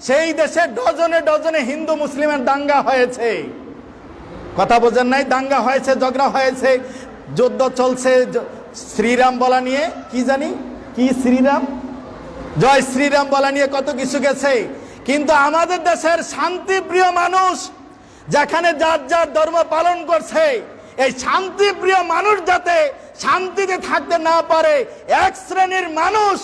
সেই দেশে ডজনে ডজনে হিন্দু মুসলিমের দাঙ্গা হয়েছে। কথা বোঝেন নাই? দাঙ্গা হয়েছে, ঝগড়া হয়েছে, যুদ্ধ চলছে শ্রীরাম বলা নিয়ে, কি জানি কি শ্রীরাম, জয় শ্রীরাম বলা নিয়ে কত কিছু গেছে। কিন্তু আমাদের দেশের শান্তিপ্রিয় মানুষ, যেখানে যার যার ধর্ম পালন করছে, এই শান্তিপ্রিয় মানুষ যাতে শান্তিতে থাকতে না পারে, এক শ্রেণীর মানুষ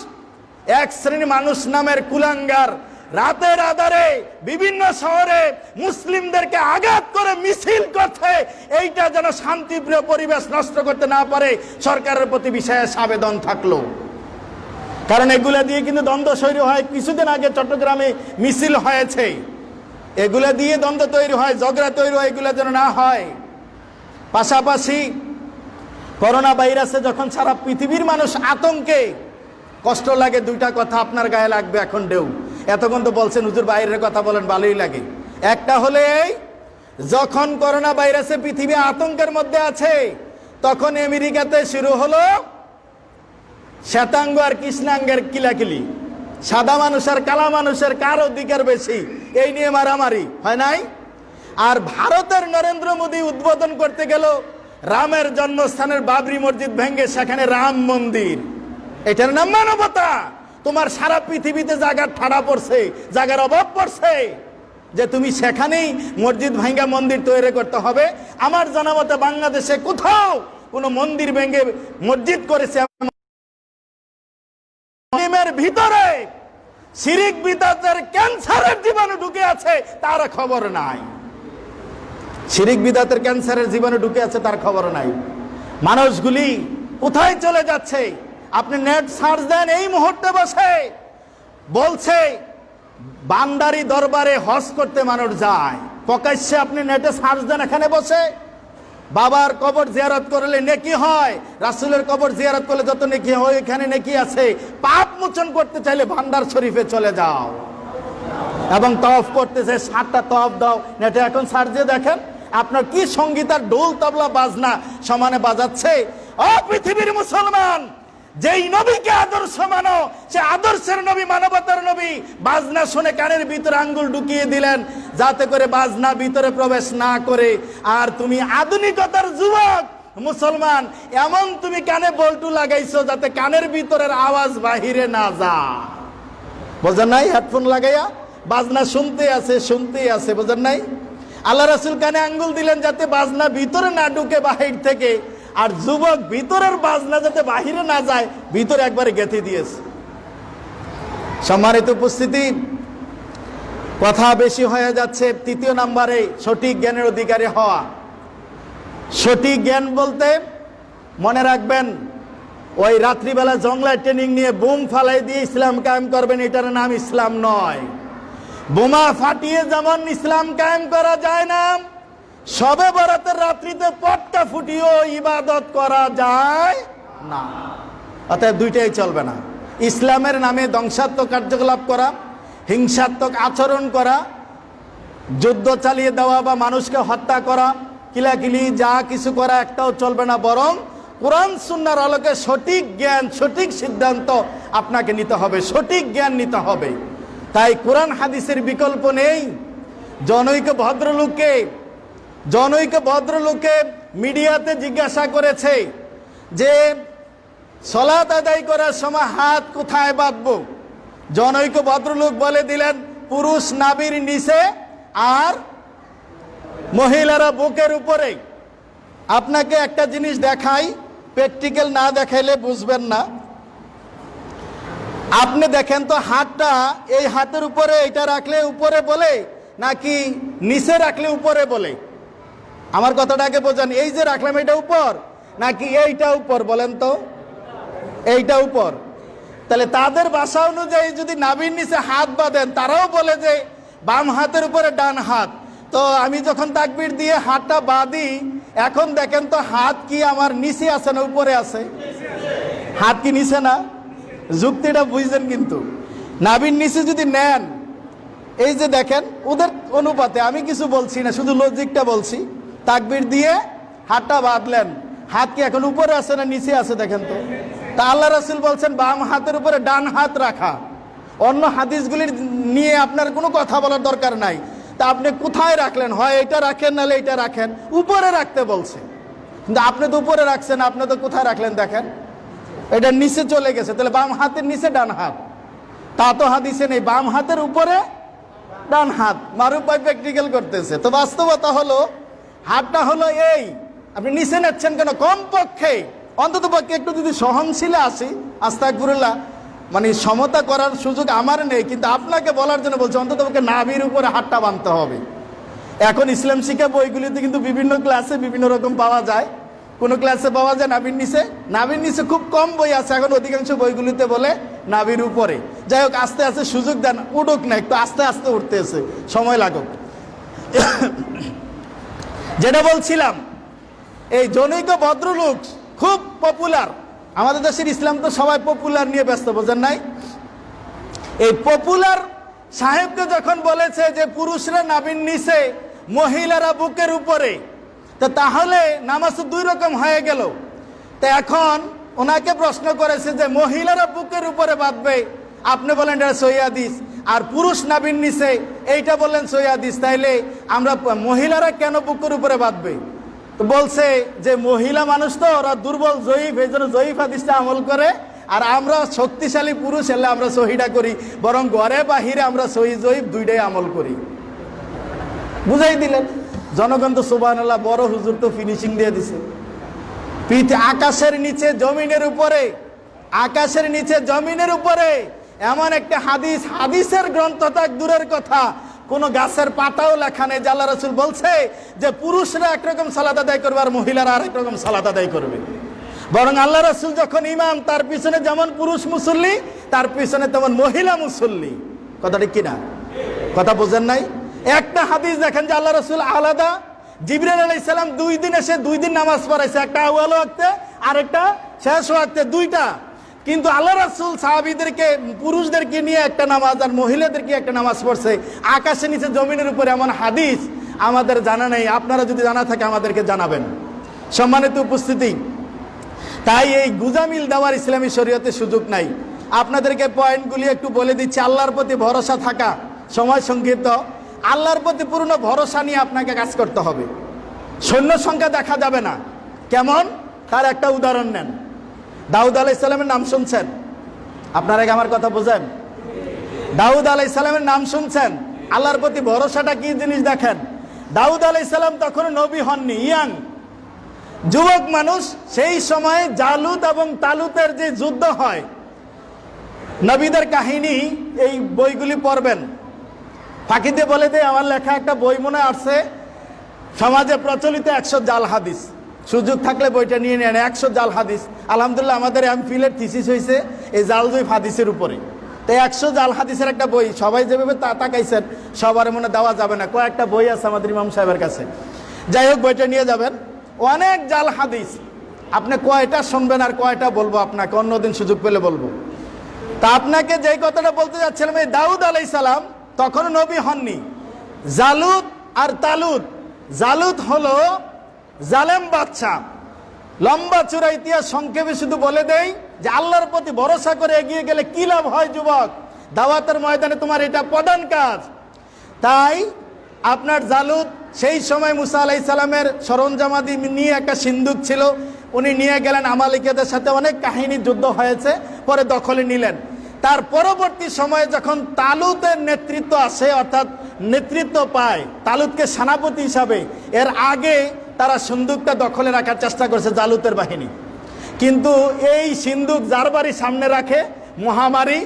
এক শ্রেণী মানুষ নামের কুলাঙ্গার রাতের আধারে বিভিন্ন শহরে মুসলিমদেরকে আঘাত করে মিছিল করছে, এইটা যেন শান্তিপ্রিয় পরিবেশ নষ্ট করতে না পারে সরকারের প্রতি বিশেষ আবেদন থাকলো। কারণ এগুলা দিয়ে কিন্তু দ্বন্দ্ব তৈরি হয়। কিছুদিন আগে চট্টগ্রামে মিছিল হয়েছে, এগুলা দিয়ে দ্বন্দ্ব তৈরি হয়, ঝগড়া তৈরি হয়, এগুলা যেন না হয়। পাশাপাশি করোনা ভাইরাসে যখন সারা পৃথিবীর মানুষ আতঙ্কে, কষ্ট লাগে। দুইটা কথা আপনার গায়ে লাগবে এখন ঢেউ। এতক্ষণ তো বলছেন হুজুর বাইরের কথা বলেন, ভালোই লাগে। একটা হলে যখন করোনা ভাইরাসে পৃথিবী আতঙ্কের মধ্যে আছে, তখন আমেরিকাতে শুরু হলো শ্বেতাঙ্গ আর কৃষ্ণাঙ্গের কিলাকিলি, সাদা মানুষ আর কালা মানুষের কার অধিকার বেশি, এই নিয়ে মারামারি হয় নাই? আর ভারতের নরেন্দ্র মোদী উদ্বোধন করতে গেল রামের জন্মস্থানের বাবরি মসজিদ ভেঙে সেখানে রাম মন্দির। এটার নাম মানবতা? তোমার সারা পৃথিবীতে জায়গার ঠাড়া পড়ছে, জায়গার অভাব পড়ছে, যে তুমি সেখানেই মসজিদ ভাঙ্গা মন্দির তৈরি করতে হবে। আমার জানা মতে বাংলাদেশে কোথাও কোনো মন্দির ভেঙে মসজিদ করেছে ভিতরে শিরিক বিদআতের ক্যান্সারের জীবাণু ঢুকে আছে তার খবর নাই। শিরিক বিদআতের ক্যান্সারের জীবাণু ঢুকে আছে তার খবর নাই। মানুষগুলি কোথায় চলে যাচ্ছে? আপনি নেট সার্চ দেন এই মুহূর্তে বসে, বলছে বান্দারি দরবারে হজ করতে মানুষ যায়। প্রকাশ্যে আপনি নেটে সার্চ দেন এখানে বসে, বাবার কবর জিয়ারত করলে নেকি হয়, রাসূলের কবর জিয়ারত করলে যত নেকি হয় এখানে নেকি আছে। পাপ মোচন করতে চাইলে ভান্ডার শরীফে চলে যাও, এবং তওয়াফ করতে চাই 7টা তওয়াফ দাও। নেটে এখন সার্চ দিয়ে দেখেন আপনার কি সঙ্গীত আর ঢোল তবলা বাজনা সমানে বাজাচ্ছে। ও পৃথিবীর মুসলমান, যেই নবীকে আদর্শ মানো, সে আদর্শের নবী, মানবতার নবী, বাজনা শুনে কানের ভিতরে আঙ্গুল ঢুকিয়ে দিলেন যাতে করে বাজনা ভিতরে প্রবেশ না করে। আর তুমি আধুনিকতার যুবক মুসলমান, এমন তুমি কানে বল্টু লাগাইছো যাতে কানের ভিতরের আওয়াজ বাহিরে না যায়। বোঝেন নাই? হেডফোন লাগাইয়া বাজনা শুনতেই আছে, বোঝেন নাই? আল্লাহ রাসূল কানে আঙ্গুল দিলেন যাতে বাজনা ভিতরে না ঢুকে বাহির থেকে, আর যুবক ভিতরের বাজনা যাতে বাহিরে না যায় ভিতরে একবারে গেঁথে দিয়েছে। সম্মানিত উপস্থিতি, কথা বেশি হয়ে যাচ্ছে। 3 নম্বরে সঠিক জ্ঞানের অধিকারী হওয়া। সঠিক জ্ঞান বলতে মনে রাখবেন, ওই রাত্রিবেলা জংলায় ট্রেনিং নিয়ে বুম ফালাই দিয়ে ইসলাম কায়েম করবেন, এটার নাম ইসলাম নয়। বোমা ফাটিয়ে যেমন ইসলাম কায়েম করা যায় না, শবে বরাতের রাত্রিতে পটকা ফুটিয়েও ইবাদত করা যায় না। অতএব দুইটাই চলবে না। ইসলামের নামে ধ্বংসাত্মক কার্যকলাপ করা, হিংসাত্মক আচরণ করা, যুদ্ধ চালিয়ে দেওয়া বা মানুষকে হত্যা করা, কিলাকিলি যা কিছু করা একটাও চলবে না। বরং কোরআন সুন্নাহর আলোকে সঠিক জ্ঞান, সঠিক সিদ্ধান্ত আপনাকে নিতে হবে, সঠিক জ্ঞান নিতে হবে। তাই কোরআন হাদিসের বিকল্প নেই। জনৈক ভদ্রলোকে মিডিয়াতে জিজ্ঞাসা করেছে যে সালাত আদায় করার সময় হাত কোথায় বাঁধবো? জনৈক ভদ্রলোক বলে দিলেন পুরুষ নাভির নিচে আর মহিলারা বুকের উপরে। আপনাকে একটা জিনিস দেখাই, প্র্যাকটিক্যাল না দেখাইলে বুঝবেন না। আপনি দেখেন তো হাতটা এই হাতের উপরে, এটা রাখলে উপরে বলে নাকি নিচে রাখলে উপরে বলে? আমার কথাটাকে বোঝান। এই যে রাখলাম এটা উপর নাকি এইটা উপর বলেন তো? এইটা উপর। তাহলে তাদের ভাষা অনুযায়ী যদি নাভির নিচে হাত বাঁধেন, তারাও বলে যে বাম হাতের উপরে ডান হাত। তো আমি যখন তাকবীর দিয়ে হাতটা বাঁধি, এখন দেখেন তো হাত কি আমার নিচে আছে না উপরে আছে? হাত কি নিচে না? যুক্তিটা বুঝছেন? কিন্তু নাভির নিচে যদি নেন, এই যে দেখেন ওদের অনুপাতে, আমি কিছু বলছি না, শুধু লজিকটা বলছি। তাকবীর দিয়ে হাতটা বাঁধলেন, হাত কি এখন উপরে আছে না নিচে আছে দেখেন তো? তা আল্লাহ রাসূল বলছেন বাম হাতের উপরে ডান হাত রাখা। অন্য হাদিসগুলির নিয়ে আপনার কোনো কথা বলার দরকার নাই। তা আপনি কোথায় রাখলেন? হয় এটা রাখেন নাহলে এটা রাখেন। উপরে রাখতে বলছে, কিন্তু আপনি তো উপরে রাখছেন, আপনি তো কোথায় রাখলেন দেখেন? এটা নিচে চলে গেছে। তাহলে বাম হাতের নিচে ডান হাত, তা তো হাদিসে নেই। বাম হাতের উপরে ডান হাত, মারুফ প্র্যাকটিক্যাল করতেছে। তো বাস্তবতা হলো হাতটা হলো এই, আপনি নিচে নেচ্ছেন কেন? কমপক্ষে অন্তত পক্ষে একটু যদি সহনশীলে আসি, আস্তাগফিরুল্লাহ, মানে সমতা করার সুযোগ আমার নেই, কিন্তু আপনাকে বলার জন্য বলছি অন্তত ওকে নাভির উপরে হাতটা বাঁধতে হবে। এখন ইসলাম শিক্ষা বইগুলিতে কিন্তু বিভিন্ন ক্লাসে বিভিন্ন রকম পাওয়া যায়। কোনো ক্লাসে পাওয়া যায় নাভির নিচে খুব কম বই আছে, এখন অধিকাংশ বইগুলিতে বলে নাভির উপরে। যাই হোক, আস্তে আস্তে সুযোগ দেন, উঠুক না, একটু আস্তে আস্তে উঠতেছে, সময় লাগুক। যেটা বলছিলাম, এই জনৈক ভদ্রলোক খুব পপুলার। আমাদের দেশের ইসলাম তো সবাই পপুলার নিয়ে ব্যস্ত, বোঝেন নাই? এই পপুলার সাহেবকে যখন বলেছে যে পুরুষরা নাভির নিচে, মহিলারা বুকের উপরে, তো তাহলে নামাজ তো দুই রকম হয়ে গেল। তো এখন ওনাকে প্রশ্ন করেছে যে মহিলারা বুকের উপরে বাঁধবে, আপনি বলেন এটা সহিহ হাদিস, আর পুরুষ নাভির নিচে এইটা বললেন সহিহ হাদিস, তাইলে আমরা মহিলারা কেন বুকের উপরে বাঁধবে? তো বলছে যে মহিলা মানুষ তো, ওরা দুর্বল জয়ীফ, এই জন্য জয়ীফ হাদিসটা আমল করে, আর আমরা শক্তিশালী পুরুষ এলে আমরা সহিটা করি, বরং ঘরে বাহিরে আমরা সহি জয়ীফ দুইটাই আমল করি। বুঝাই দিলেন। জনগণ তো সুবহানাল্লাহ, বড় হুজুর তো ফিনিশিং দিয়ে দিছে। আকাশের নিচে জমিনের উপরে, আকাশের নিচে জমিনের উপরে এমন একটা হাদিস, হাদিসের গ্রন্থ তাক দূরের কথা, কোন গাছের পাতাও লেখা নেই যে আল্লাহ রাসূল বলছে যে পুরুষরা একরকম সালাত আদায় করবে আর মহিলারা আরেক রকম সালাত আদায় করবে। বরং আল্লাহ রাসূল যখন ইমাম, তার পিছনে যেমন পুরুষ মুসল্লি, তার পিছনে তেমন মহিলা মুসল্লি। কথা ঠিক কিনা? কথা বোঝেন নাই? একটা হাদিস দেখেন যে আল্লাহ রাসূল আলাদা, জিবরাইল আলাইহিস সালাম 2 দিন এসে 2 দিন নামাজ পড়াইছে, একটা আউয়াল ওয়াক্তে আর একটা শেষ ওয়াক্তে, দুইটা। কিন্তু আল্লাহ রাসূল সাহাবীদেরকে, পুরুষদেরকে নিয়ে একটা নামাজ আর মহিলাদেরকে একটা নামাজ পড়ছে আকাশের নিচে জমিনের উপরে, এমন হাদিস আমাদের জানা নেই। আপনারা যদি জানা থাকে আমাদেরকে জানাবেন। সম্মানিত উপস্থিতি, তাই এই গুজামিল দেওয়ার ইসলামী শরীয়তে সুযোগ নাই। আপনাদেরকে পয়েন্টগুলি একটু বলে দিচ্ছি। আল্লাহর প্রতি ভরসা থাকা, সময় সংক্ষিপ্ত। আল্লাহর প্রতি পূর্ণ ভরসা নিয়ে আপনাকে কাজ করতে হবে। সৈন্য সংখ্যা দেখা যাবে না। কেমন? তার একটা উদাহরণ নেন। দাউদ আলাইহিস সালামের নাম শুনছেন? আপনারা কি আমার কথা বোঝেন? দাউদ আলাইহিস সালামের নাম শুনছেন? আল্লাহর প্রতি ভরসাটা কি জিনিস দেখেন। দাউদ আলাইহিস সালাম তখন নবী হননি, ইয়াং যুবক মানুষ। সেই সময়ে জালুত এবং তালুতের যে যুদ্ধ হয়, নবীদের কাহিনী, এই বইগুলি পড়বেন। ফাঁকি দিয়ে বলে দেয়, আমার লেখা একটা বই মনে আসছে, সমাজে প্রচলিত 100 জাল হাদিস। সুযোগ থাকলে বইটা নিয়ে নেন, 100 জাল হাদিস। আলহামদুলিল্লাহ আমাদের এমফিলের থিসিস হয়েছে এই জাল জয়ীফ হাদিসের উপরে। তো 100 জাল হাদিসের একটা বই, সবাই যেভাবে তাকাইছেন সবার মনে দেওয়া যাবে না, কয়েকটা বই আছে আমাদের ইমাম সাহেবের কাছে। যাই হোক, বইটা নিয়ে যাবেন। অনেক জাল হাদিস, আপনি কয়টা শুনবেন আর কয়টা বলবো আপনাকে, অন্যদিন সুযোগ পেলে বলবো। তা আপনাকে যেই কথাটা বলতে যাচ্ছিলাম, এই দাউদ আলাইহিস সালাম তখন নবী হননি। জালুত আর তালুত, জালুত হলো জালেম বাদশা। লম্বা চূড়া ইতিহাস সংক্ষেপে শুধু বলে দেই যে আল্লাহর প্রতি ভরসা করে এগিয়ে গেলে কি লাভ হয় যুবক, দাওয়াতের ময়দানে তোমার এটা প্রধান কাজ। তাই আপনার জালুত সেই সময় মুসা আলাইহিস সালামের সরঞ্জামাদি নিয়ে একটা সিন্দুক ছিল, উনি নিয়ে গেলেন। আমালিকাদের সাথে অনেক কাহিনী, যুদ্ধ হয়েছে, পরে দখলে নিলেন। তার পরবর্তী সময়ে যখন তালুতের নেতৃত্ব আসে, অর্থাৎ নেতৃত্ব পায়, তালুতকে সেনাপতি হিসাবে, এর আগে তারা সিন্দুকটা দখলে রাখার চেষ্টা করেছে জালুতের বাহিনী। কিন্তু এই সিন্দুক যার বাড়ি সামনে রাখে, মহামারী,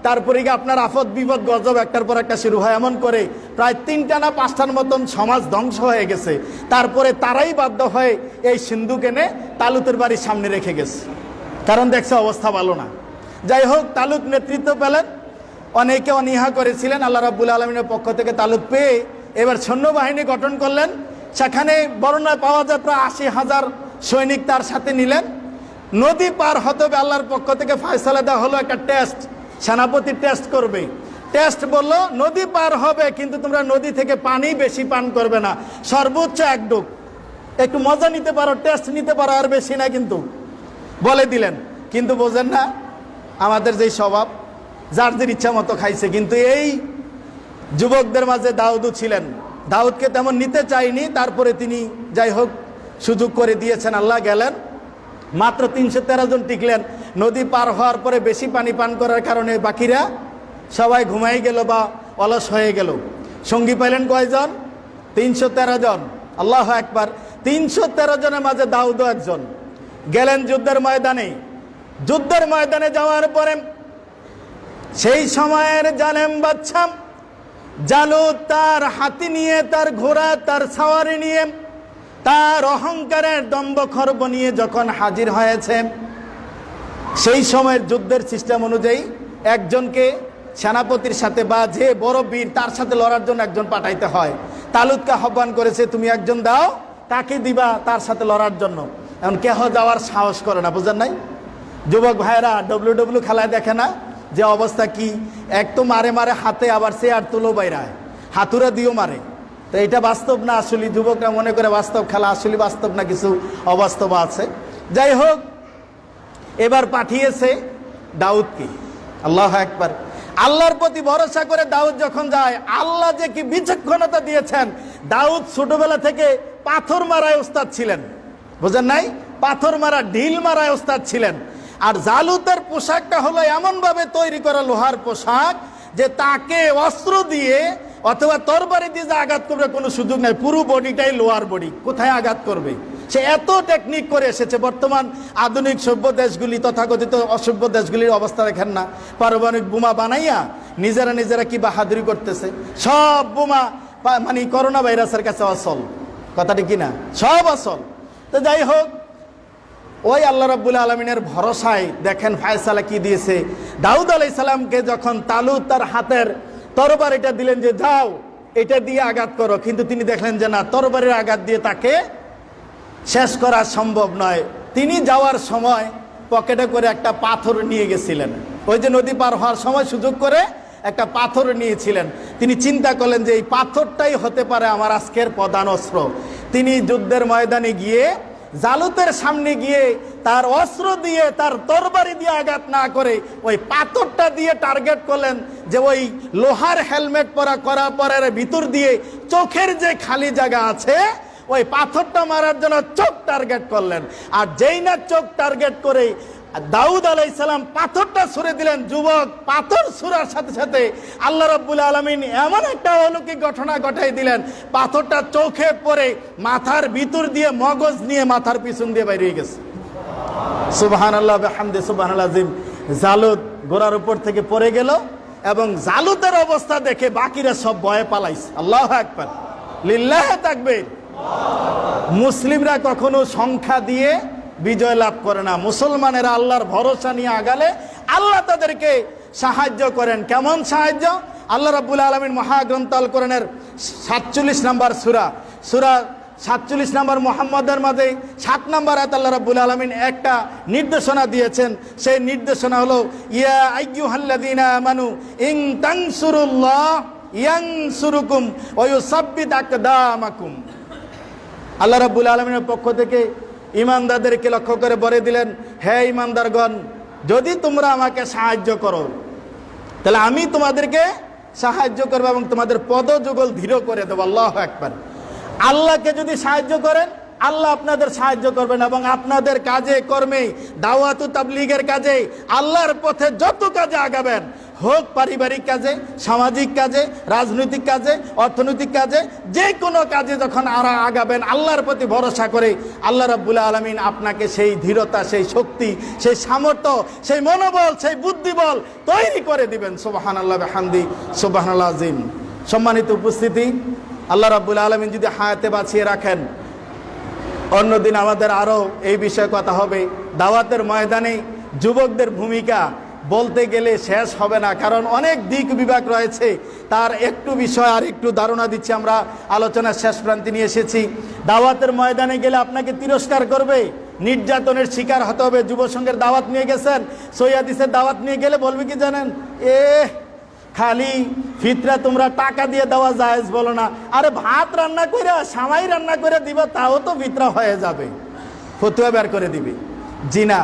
তারপরে আপনার আফত বিপদ গজব একটার পর একটা শুরু হয়। এমন করে প্রায় 3টা না 5টার মতন সমাজ ধ্বংস হয়ে গেছে। তারপরে তারাই বাধ্য হয়ে এই সিন্দুক এনে তালুতের বাড়ির সামনে রেখে গেছে, কারণ দেখছে অবস্থা ভালো না। যাই হোক, তালুত নেতৃত্ব পেলেন, অনেকে অনীহা করেছিলেন। আল্লাহ রাব্বুল আলামিনের পক্ষ থেকে তালুত পেয়ে এবার সৈন্যবাহিনী গঠন করলেন। সেখানে বর্ণনায় পাওয়া যায় প্রায় 80,000 সৈনিক তার সাথে নিলেন। নদী পার হতে হবে, আল্লাহর পক্ষ থেকে ফয়সালা দেওয়া হলো একটা টেস্ট, সেনাপতি টেস্ট করবে। টেস্ট বললো নদী পার হবে, কিন্তু তোমরা নদী থেকে পানি বেশি পান করবে না, সর্বোচ্চ 1 ডুব। একটু মজা নিতে পারো, টেস্ট নিতে পারো, আর বেশি না কিন্তু, বলে দিলেন। কিন্তু বোঝেন না আমাদের যেই স্বভাব, যার যে ইচ্ছা মতো খাইছে। কিন্তু এই যুবকদের মাঝে দাউদও ছিলেন, দাউদকে তেমন নিতে চাইনি। তারপরে তিনি যাই হোক সুযোগ করে দিয়েছেন। আল্লাহ গেলেন, মাত্র 313 জন টিকলেন। নদী পার হওয়ার পরে বেশি পানি পান করার কারণে বাকিরা সবাই ঘুমাই গেল বা অলস হয়ে গেল। সঙ্গী পাইলেন কয়জন? 313 জন। আল্লাহু আকবার। 313 জনের মাঝে দাউদও একজন। গেলেন যুদ্ধের ময়দানে। যুদ্ধের ময়দানে যাওয়ার পরে সেই সময়ের জালেম বাদশা জালুত তার হাতি নিয়ে, তার ঘোড়া, তার সাওয়ারি নিয়ে, তার অহংকারের দম্ভখর্ব নিয়ে যখন হাজির হয়েছে, সেই সময়ের যুদ্ধের সিস্টেম অনুযায়ী একজনকে সেনাপতির সাথে বা যে বড় বীর তার সাথে লড়ার জন্য একজন পাঠাইতে হয়। তালুতকে আহ্বান করেছে, তুমি একজন দাও, তাকে দিবা তার সাথে লড়ার জন্য। এখন কেহ যাওয়ার সাহস করে না, বুঝেন নাই? যুবক ভাইয়েরা ডব্লিউ খেলায় দেখে না যে অবস্থা কি? এক তো মারে মারে হাতে, আবার সে আর তুলো বাইরায়, হাতুরা দিয়েও মারে। তো এটা বাস্তব না আসলে? যুবকরা মনে করে বাস্তব খেলা, আসলে বাস্তব না, কিছু অবাস্তব আছে। যাই হোক, এবার পাঠিয়েছে দাউদকে। আল্লাহু আকবার। আল্লাহর প্রতি ভরসা করে দাউদ যখন যায়, আল্লাহ যে কি বিচক্ষণতা দিয়েছেন। দাউদ ছোটবেলা থেকে পাথর মারায় ওস্তাদ ছিলেন, বুঝেন নাই? পাথর মারা, ঢিল মারায় ওস্তাদ ছিলেন। আর জালুতের পোশাকটা হলো এমন ভাবে তৈরি করা লোহার পোশাক যে তাকে অস্ত্র দিয়ে অথবা তরবারি দিয়ে যে আঘাত করবে কোনো সুযোগ নাই। পুরো বডিটাই লোহার বডি, কোথায় আঘাত করবে? সে এত টেকনিক করে এসেছে। বর্তমান আধুনিক সভ্য দেশগুলি, তথাকথিত অসভ্য দেশগুলির অবস্থা দেখেন না? পারমাণবিক বোমা বানাইয়া নিজেরা কি বাহাদুরি করতেছে। সব বোমা মানে করোনা ভাইরাসের কাছে আসল, কথাটি কিনা? সব আসল। তো যাই হোক, ওই আল্লাহ রাব্বুল আলামিনের ভরসায় দেখেন ফায়সালা কি দিয়েছে। দাউদ আলাইহিস সালামকে যখন তালুত তার হাতের তরবারিটা দিলেন যে যাও এটা দিয়ে আঘাত করো, কিন্তু তিনি দেখলেন যে না, তরবারির আঘাত দিয়ে তাকে শেষ করা সম্ভব নয়। তিনি যাওয়ার সময় পকেটে করে একটা পাথর নিয়ে গেছিলেন। ওই যে নদী পার হওয়ার সময় সুযোগ করে একটা পাথর নিয়েছিলেন। তিনি চিন্তা করলেন যে এই পাথরটাই হতে পারে আমার আজকের প্রধান অস্ত্র। তিনি যুদ্ধের ময়দানে গিয়ে জালুতের সামনে গিয়ে তার অস্ত্র দিয়ে, তার তরবারি দিয়ে আঘাত না করে ওই পাথরটা দিয়ে টার্গেট করলেন। যে ওই লোহার হেলমেট করা পরের ভিতর দিয়ে চোখের যে খালি জায়গা আছে, ওই পাথরটা মারার জন্য চোখ টার্গেট করলেন। আর যেই না চোখ টার্গেট করে দাউদ আলাইহিস সালাম পাথরটা ছুঁড়ে দিলেন, যুবক পাথর ছুঁড়ার সাথে সাথে আল্লাহ রাব্বুল আলামিন এমন একটা অলৌকিক ঘটনা ঘটাই দিলেন। পাথরটা চোখে পড়ে মাথার ভিতর দিয়ে মগজ নিয়ে মাথার পিছন দিয়ে বাইরে গেছে। সুবহানাল্লাহ বিহামদি সুবহানাল আযীম। জালুত ঘোড়ার উপর থেকে পড়ে গেল এবং জালুতের অবস্থা দেখে বাকিরা সব ভয়ে পালাইছে। আল্লাহু আকবার, লিল্লাহি তাকবীর। মুসলিমরা কখনো সংখ্যা দিয়ে বিজয় লাভ করে না। মুসলমানেরা আল্লাহর ভরসা নিয়ে আগালে আল্লাহ তাদেরকে সাহায্য করেন। কেমন সাহায্য? আল্লাহ রাব্বুল আলামিন মহাগ্রন্থ আল কোরআনের 47 নম্বর সূরা 47 নম্বর মুহাম্মদের মাঝে 7 নম্বর আয়াত আল্লাহ রাব্বুল আলামিন একটা নির্দেশনা দিয়েছেন। সেই নির্দেশনা হলো ইয়া আইয়ুহাল্লাযীনা আমানু ইন তানসুরুল্লাহ ইয়ানসুরুকুম ওয়া ইউসাব্বিত আকদামাকুম। আল্লাহ রাব্বুল আলামিনের পক্ষ থেকে ইমানদারদেরকে লক্ষ্য করে বলে দিলেন, হে ইমানদারগণ, যদি তোমরা আমাকে সাহায্য করো তাহলে আমি তোমাদেরকে সাহায্য করবো এবং তোমাদের পদযুগল দৃঢ় করে দেবো। আল্লাহু আকবার। আল্লাহকে যদি সাহায্য করেন, আল্লাহ আপনাদের সাহায্য করবেন এবং আপনাদের কাজে কর্মে, দাওয়াত ও তাবলীগের কাজে, আল্লাহর পথে যত কাজে আগাবেন, হোক পারিবারিক কাজে, সামাজিক কাজে, রাজনৈতিক কাজে, অর্থনৈতিক কাজে, যে কোনো কাজে যখন আগাবেন আল্লাহর প্রতি ভরসা করে, আল্লাহ রাব্বুল আলামিন আপনাকে সেই দৃঢ়তা, সেই শক্তি, সেই সামর্থ্য, সেই মনোবল, সেই বুদ্ধিবল তৈরি করে দিবেন। সুবহানাল্লাহ বিহামদি সুবহানাল আযীম। সম্মানিত উপস্থিতি, আল্লাহ রাব্বুল আলামিন যদি হায়াতে বাঁচিয়ে রাখেন, অন্যদিন আমাদের আরও এই বিষয়ে কথা হবে। দাওয়াতের ময়দানে যুবকদের ভূমিকা বলতে গেলে শেষ হবে না, কারণ অনেক দিক বিভাগ রয়েছে। তার একটু বিষয় আর একটু ধারণা দিচ্ছি। আমরা আলোচনার শেষ প্রান্তে নিয়ে এসেছি। দাওয়াতের ময়দানে গেলে আপনাকে তিরস্কার করবে, নির্যাতনের শিকার হতে হবে। যুব সংঘের দাওয়াত নিয়ে গেছেন, সৈয়াদিসের দাওয়াত নিয়ে গেলে বলবে কি জানেন? খালি ফিতরা তোমরা টাকা দিয়ে দেওয়া জায়েজ বলো না। আরে ভাত রান্না করে, সামাই রান্না করে দিবা, তাও তো ফিতরা হয়ে যাবে, ফতুয়া বের করে দিবে। জি না,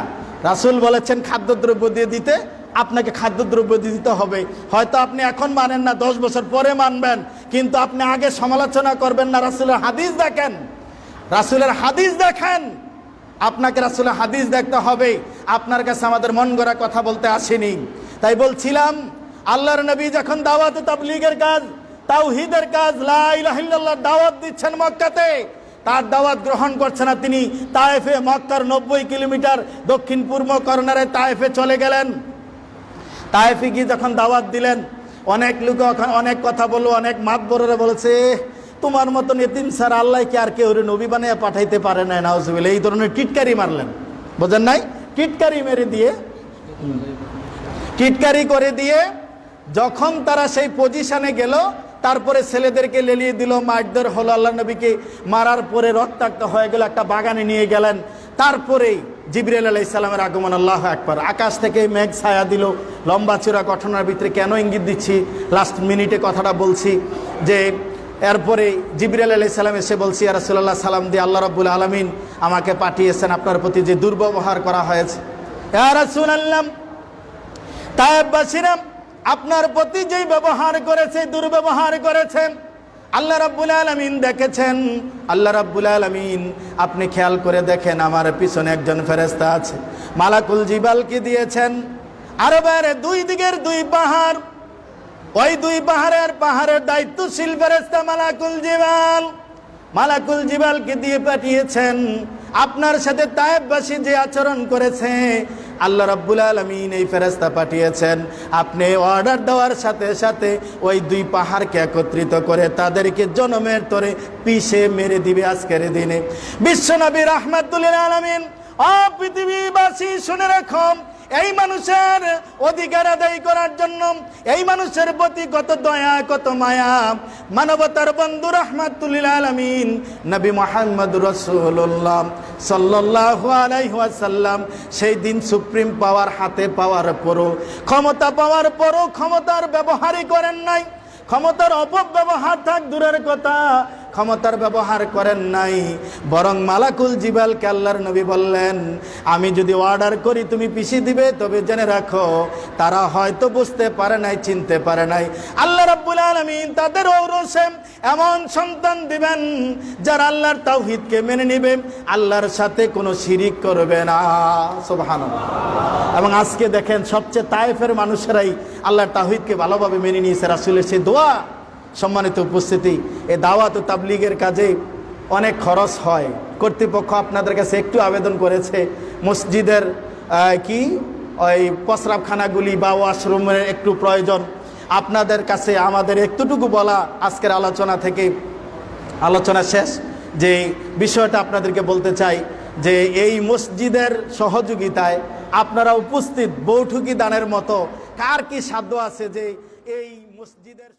রাসূল বলেছেন খাদ্যদ্রব্য দিয়ে দিতে, আপনাকে খাদ্যদ্রব্য দিয়ে দিতে হবে। হয়তো আপনি এখন মানেন না, 10 বছর পরে মানবেন, কিন্তু আপনি আগে সমালোচনা করবেন না। রাসূলের হাদিস দেখেন, রাসূলের হাদিস দেখেন। আপনাকে রাসূলের হাদিস দেখতে হবে। আপনার কাছে আমাদের মন গড়া কথা বলতে আসেনি। তাই বলছিলাম, আল্লাহর নবী যখন দাওয়াত ও তাবলীগের কাজ, তাওহীদের কাজ, লা ইলাহা ইল্লাল্লাহর দাওয়াত দিচ্ছেন মক্কাতে, তার দাওয়াত গ্রহণ করছে না। তিনি তায়েফে, মক্কার 90 কিলোমিটার দক্ষিণ পূর্ব কর্নারে তায়েফে চলে গেলেন। তায়েফে গিয়ে যখন দাওয়াত দিলেন, অনেক লোক অনেক কথা বললো, অনেক মাতবরেরা বলেছে তোমার মতন এতিম স্যার আল্লাহ কি আর কেউ নবী বানিয়ে পাঠাইতে পারে না, নাউজুবিল্লাহ, এই ধরনের টিটকারি মারলেন। বোঝেন নাই? টিটকারি মেরে দিয়ে, টিটকারি করে দিয়ে যখন তারা সেই পজিশনে গেল, তারপরে ছেলেদেরকে লেলিয়ে দিল, মারধর হলো, আল্লাহ নবীকে মারার পরে রক্তাক্ত হয়ে গেল, একটা বাগানে নিয়ে গেলেন। তারপরেই জিবরাইল আলাইহিস সালামের আগমন, আল্লাহু আকবার। আকাশ থেকে মেঘ ছায়া দিল, লম্বা চূড়া ঘটনার ভিতরে কেন ইঙ্গিত দিচ্ছি, লাস্ট মিনিটে কথাটা বলছি, যে এরপরে জিবরাইল আলাইহিস সালাম এসে বলছি, ইয়া রাসূলুল্লাহ, সালাম দিয়ে আল্লাহ রাব্বুল আলামিন আমাকে পাঠিয়েছেন, আপনার প্রতি যে দুর্ব্যবহার করা হয়েছে। ইয়া রাসূলুল্লাহ, তায়েফবাসীরা আপনার প্রতি যেই ব্যবহার করেছে, দুর্ব্যবহার করেছেন, আল্লাহ রাব্বুল আলামিন দেখেছেন। আল্লাহ রাব্বুল আলামিন আপনি খেয়াল করে দেখেন, আমার পিছনে একজন ফেরেশতা আছে, মালাকুল জিবালকে দিয়েছেন আরবের দুই দিকের দুই পাহাড়, ওই দুই পাহাড়ের দায়িত্বশীল ফেরেশতা মালাকুল জিবাল, মালাকুল জিবালকে দিয়ে পাঠিয়েছেন। আপনার সাথে তায়েফবাসী যে আচরণ করেছে, আল্লাহ রাব্বুল আলামিন এই ফেরেশতা পাঠিয়েছেন, আপনি অর্ডার দেওয়ার সাথে সাথে ওই দুই পাহাড়কে একত্রিত করে তাদেরকে জনমের তরে পিষে মেরে দিবে আজকের দিনে। বিশ্বনবী রাহমাতুল লিল আলামিন, ও পৃথিবীবাসী শুনে রাখুন, এই মানুষের অধিকার আদায় করার জন্য, এই মানুষের প্রতি কত দয়া, কত মায়া, মানবতার বন্ধু রাহমাতুল লিল আলামিন নবী মুহাম্মদ রাসূলুল্লাহ সাল্লাল্লাহু আলাইহি ওয়াসাল্লাম সেই দিন সুপ্রিম পাওয়ার হাতে পাওয়ার পরও, ক্ষমতা পাওয়ার পরও ক্ষমতার ব্যবহারই করেন নাই। ক্ষমতার অপব্যবহার থাক দূরের কথা, ক্ষমতার ব্যবহার করেন নাই, বরং মালাকুল জিবালকে আল্লাহর নবী বললেন, আমি যদি অর্ডার করি তুমি পিছিয়ে দিবে, তবে জেনে রাখো তারা হয়তো বুঝতে পারে নাই, চিনতে পারে নাই, আল্লাহ রাব্বুল আলামিন তাদের ঔরসে এমন সন্তান দিবেন যারা আল্লাহর তাওহীদকে মেনে নেবে, আল্লাহর সাথে কোনো শিরিক করবে না। সুবহানাল্লাহ। এবং আজকে দেখেন সবচেয়ে তায়েফের মানুষেরাই আল্লাহর তাওহীদকে ভালোভাবে মেনে নিয়েছে। রাসূলের সেই দোয়া, সম্মানিত উপস্থিতি, এই দাওয়াত ও তাবলীগের কাজে অনেক খরচ হয়। কর্তৃপক্ষ আপনাদের কাছে একটু আবেদন করেছে, মসজিদের ওই প্রস্রাবখানাগুলি বা ওয়াশরুমের একটু প্রয়োজন, আপনাদের কাছে আমাদের একটুটুকু বলা, আজকের আলোচনা শেষ যে বিষয়টা আপনাদেরকে বলতে চাই, যে এই মসজিদের সহযোগিতায় আপনারা উপস্থিত বৈঠকি দানের মতো কার কি সাধ্য আছে যে এই মসজিদের